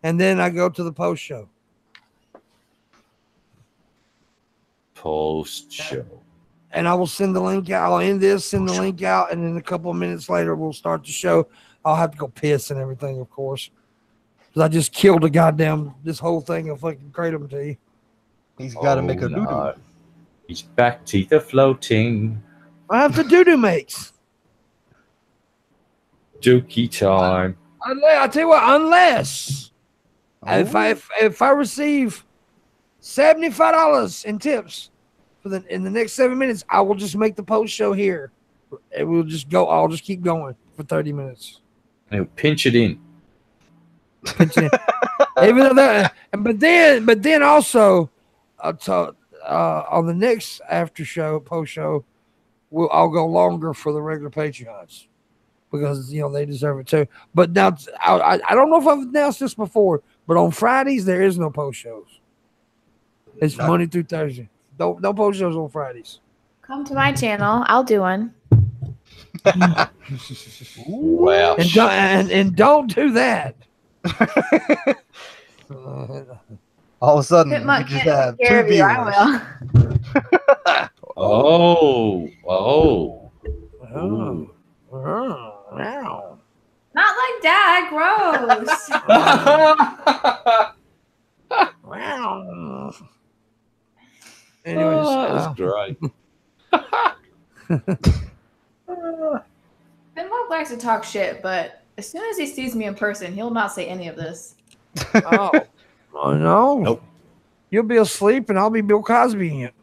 And then I go to the post show. Post show. And I will send the link out. I'll end this, send the link out, and then a couple of minutes later, we'll start the show. I'll have to go piss and everything, of course. Because I just killed this whole thing of fucking kratom tea. He's got to make a doo-doo. His back teeth are floating. I have to doo-doo makes. Dookie time. I tell you what, unless if I receive $75 in tips in the next 7 minutes, I will just make the post show here. And we'll just go. I'll just keep going for 30 minutes. And he'll pinch it in. Even though that, but then also, on the next after show, post show, I'll go longer for the regular Patreons because they deserve it too. But now I don't know if I've announced this before, but on Fridays there is no post shows. It's Monday through Thursday. No post shows on Fridays. Come to my channel. I'll do one. Wow. And don't do that. All of a sudden, Pimpmunk you just can't have take care 2 of you. I viewers. will. Wow. Not like that. Gross. Wow. Anyways, That's great. Pimpmunk likes to talk shit, but as soon as he sees me in person, he'll not say any of this. oh no. Nope. You'll be asleep and I'll be Bill Cosby it.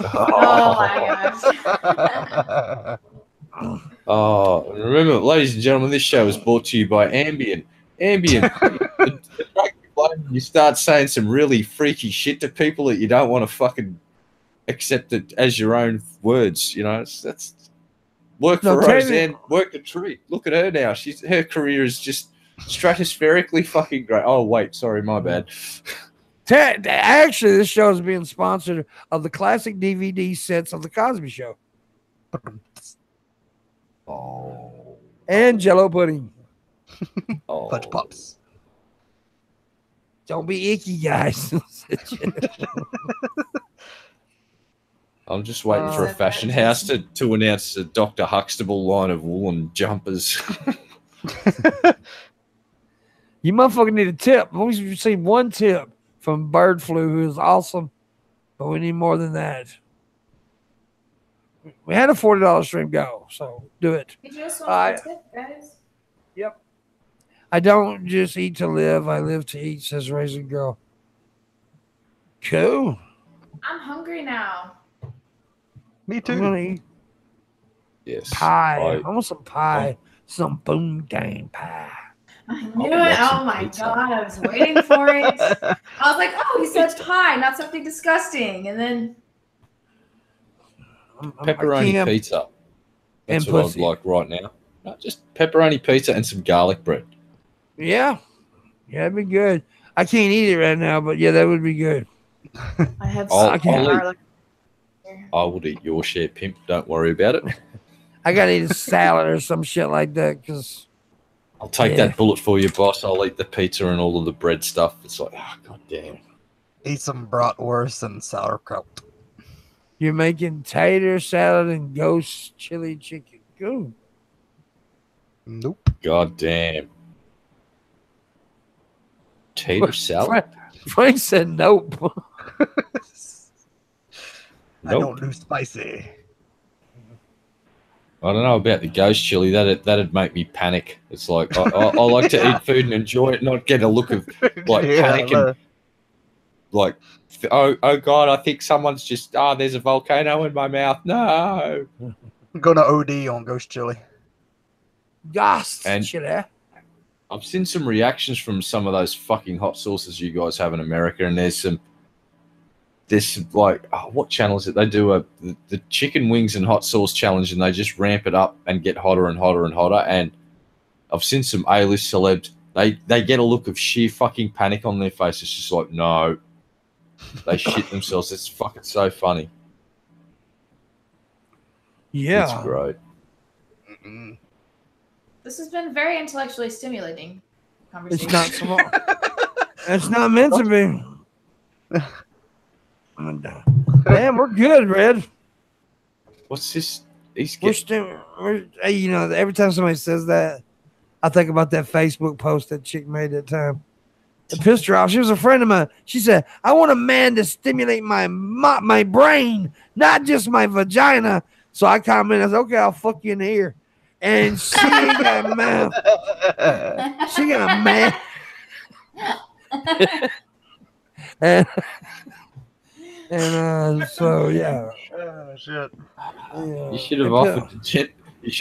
Oh my gosh. Oh, remember, ladies and gentlemen, this show is brought to you by Ambien. Ambien. You start saying some really freaky shit to people that you don't want to fucking accept it as your own words. That's work for Roseanne, work the tree. Look at her now. Her career is just stratospherically fucking great. Oh wait, sorry, my bad. Actually, this show is being sponsored of the classic DVD sets of the Cosby Show. Oh. And Jello pudding. Oh. Fudge Pops. Don't be icky, guys. I'm just waiting for a fashion house to announce a Dr. Huxtable line of woolen jumpers. You motherfucker need a tip. I've only received one tip from Bird Flu, who is awesome, but we need more than that. We had a $40 stream go, so do it. You just want a tip, guys. Yep. I don't just eat to live. I live to eat, says Raisin Girl. Cool. I'm hungry now. Me I'm too. going to eat Yes. pie. I want some pie. Some boom gang pie. I knew it. Oh my god, I was waiting for it. I was like, oh, he said pie, not something disgusting. And then Pepperoni pizza. That's And what pussy. I'd like right now. No, just pepperoni pizza and some garlic bread. Yeah. Yeah, that'd be good. I can't eat it right now, but yeah, that would be good. I have I'll some eat. garlic. I would eat your share, pimp. Don't worry about it. I got to eat a salad or some shit like that because I'll take that bullet for you, boss. I'll eat the pizza and all of the bread stuff. It's like, oh, god damn. Eat some bratwurst and sauerkraut. you're making tater salad and ghost chili chicken. Go. Nope. God damn. Tater salad? Frank said nope. I don't do spicy. I don't know about the ghost chili. That'd make me panic. It's like I like to eat food and enjoy it, not get a look of like panic and like, oh god, I think someone's just there's a volcano in my mouth. No. I'm gonna OD on ghost chili. Ghost And- chili. I've seen some reactions from some of those fucking hot sauces you guys have in America, and there's some like, oh, what channel is it? They do the chicken wings and hot sauce challenge, and they just ramp it up and get hotter and hotter and hotter. And I've seen some A-list celebs. They get a look of sheer fucking panic on their face. It's just like, no, they shit themselves. It's fucking so funny. Yeah, It's great. This has been very intellectually stimulating conversation. it's not small. It's not meant to be. Damn, we're good, Red. What's this? You know, every time somebody says that, I think about that Facebook post that chick made that time. It pissed her off. She was a friend of mine. She said, "I want a man to stimulate my brain, not just my vagina." So I commented, I said, "Okay, I'll fuck you in the ear." And she ain't got a mouth. She got a man. and so yeah. Oh shit. Yeah. You should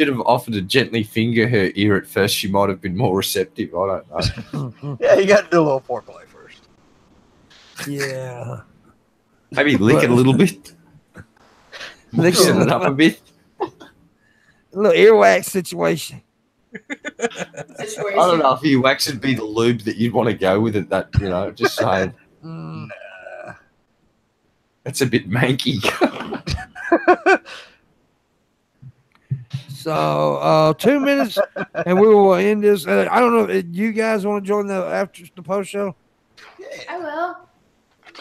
have offered to gently finger her ear at first. She might have been more receptive. I don't know. Yeah, you got to do a little foreplay first. Yeah. Maybe lick it a little bit. Loosen it up a bit. A little earwax situation. I don't know if earwax would be the lube that you'd want to go with it. That, you know, just saying. That's a bit manky. So 2 minutes, and we will end this. I don't know if you guys want to join the post show. I will.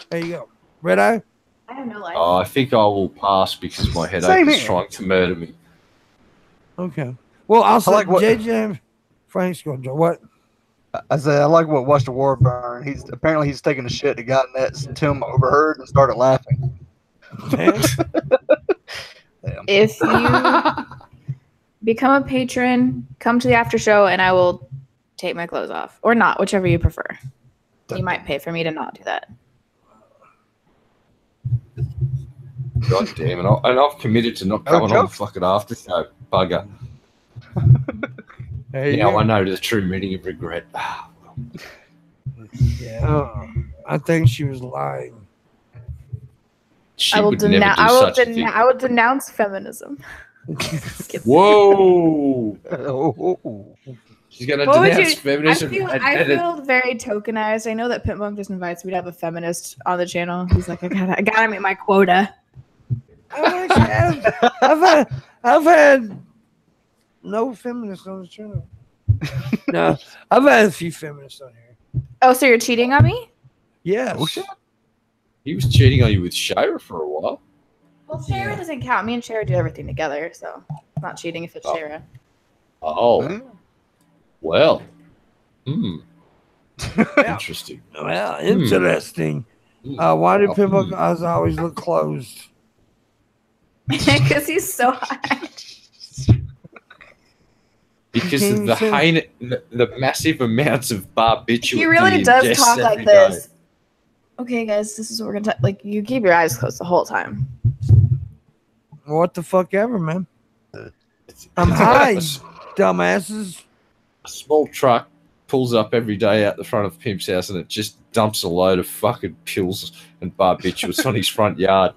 There you go, Redeye. I have no life. Oh, I think I will pass because my headache is trying to murder me. Okay. Well, I'll say like what- JJ Frank's going to join. What? I said I like what Watch the War Burn. He's taking a shit. The guy next to him overheard and started laughing. Damn. If you become a patron, come to the after show, and I will take my clothes off, or not, whichever you prefer. You might pay for me to not do that. God damn it. And I've committed to not coming on the fucking after show. Bugger. Now I know the true meaning of regret. Yeah. I think she was lying. She I will, would never do such a thing. I will denounce feminism. Whoa! Oh. She's gonna What would denounce you- feminism. I feel very tokenized. I know that Pimpmunk just invites me to have a feminist on the channel. He's like, I gotta meet my quota. I've had no feminists on the channel. No, I've had a few feminists on here. Oh, so you're cheating on me? Yes. Oh shit. He was cheating on you with Shara for a while. Well, Shara doesn't count. Me and Shara do everything together, so it's not cheating if it's Shara. Oh. Well. Interesting. Well, interesting. Why do Pimpmunk eyes always look closed? Because he's so high. Because of the massive amounts of barbiturate. He really does talk like this. Okay, guys, this is what we're gonna talk. Like, you keep your eyes closed the whole time. What the fuck ever, man. I'm high, dumbasses. A small truck pulls up every day out the front of Pimp's house, and it just dumps a load of fucking pills and barbiturates on his front yard.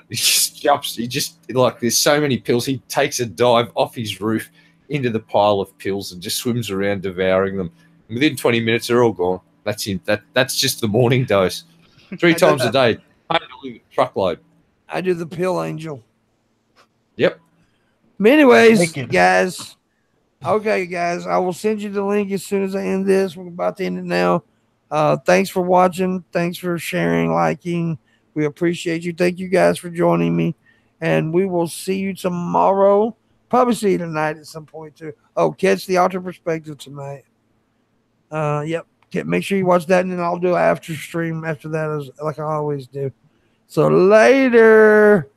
He just jumps. There's so many pills. He takes a dive off his roof into the pile of pills and just swims around devouring them. And within 20 minutes, they're all gone. That's it. That's just the morning dose. 3 times a day. Truckload. I do the pill angel. Yep. Anyways, guys. Okay, guys. I will send you the link as soon as I end this. We're about to end it now. Thanks for watching. Thanks for sharing, liking. We appreciate you. Thank you guys for joining me. And we will see you tomorrow. Probably see you tonight at some point too. Oh, catch the Alter Perspective tonight. Yep. Make sure you watch that, and then I'll do an after stream after that, like I always do. So later.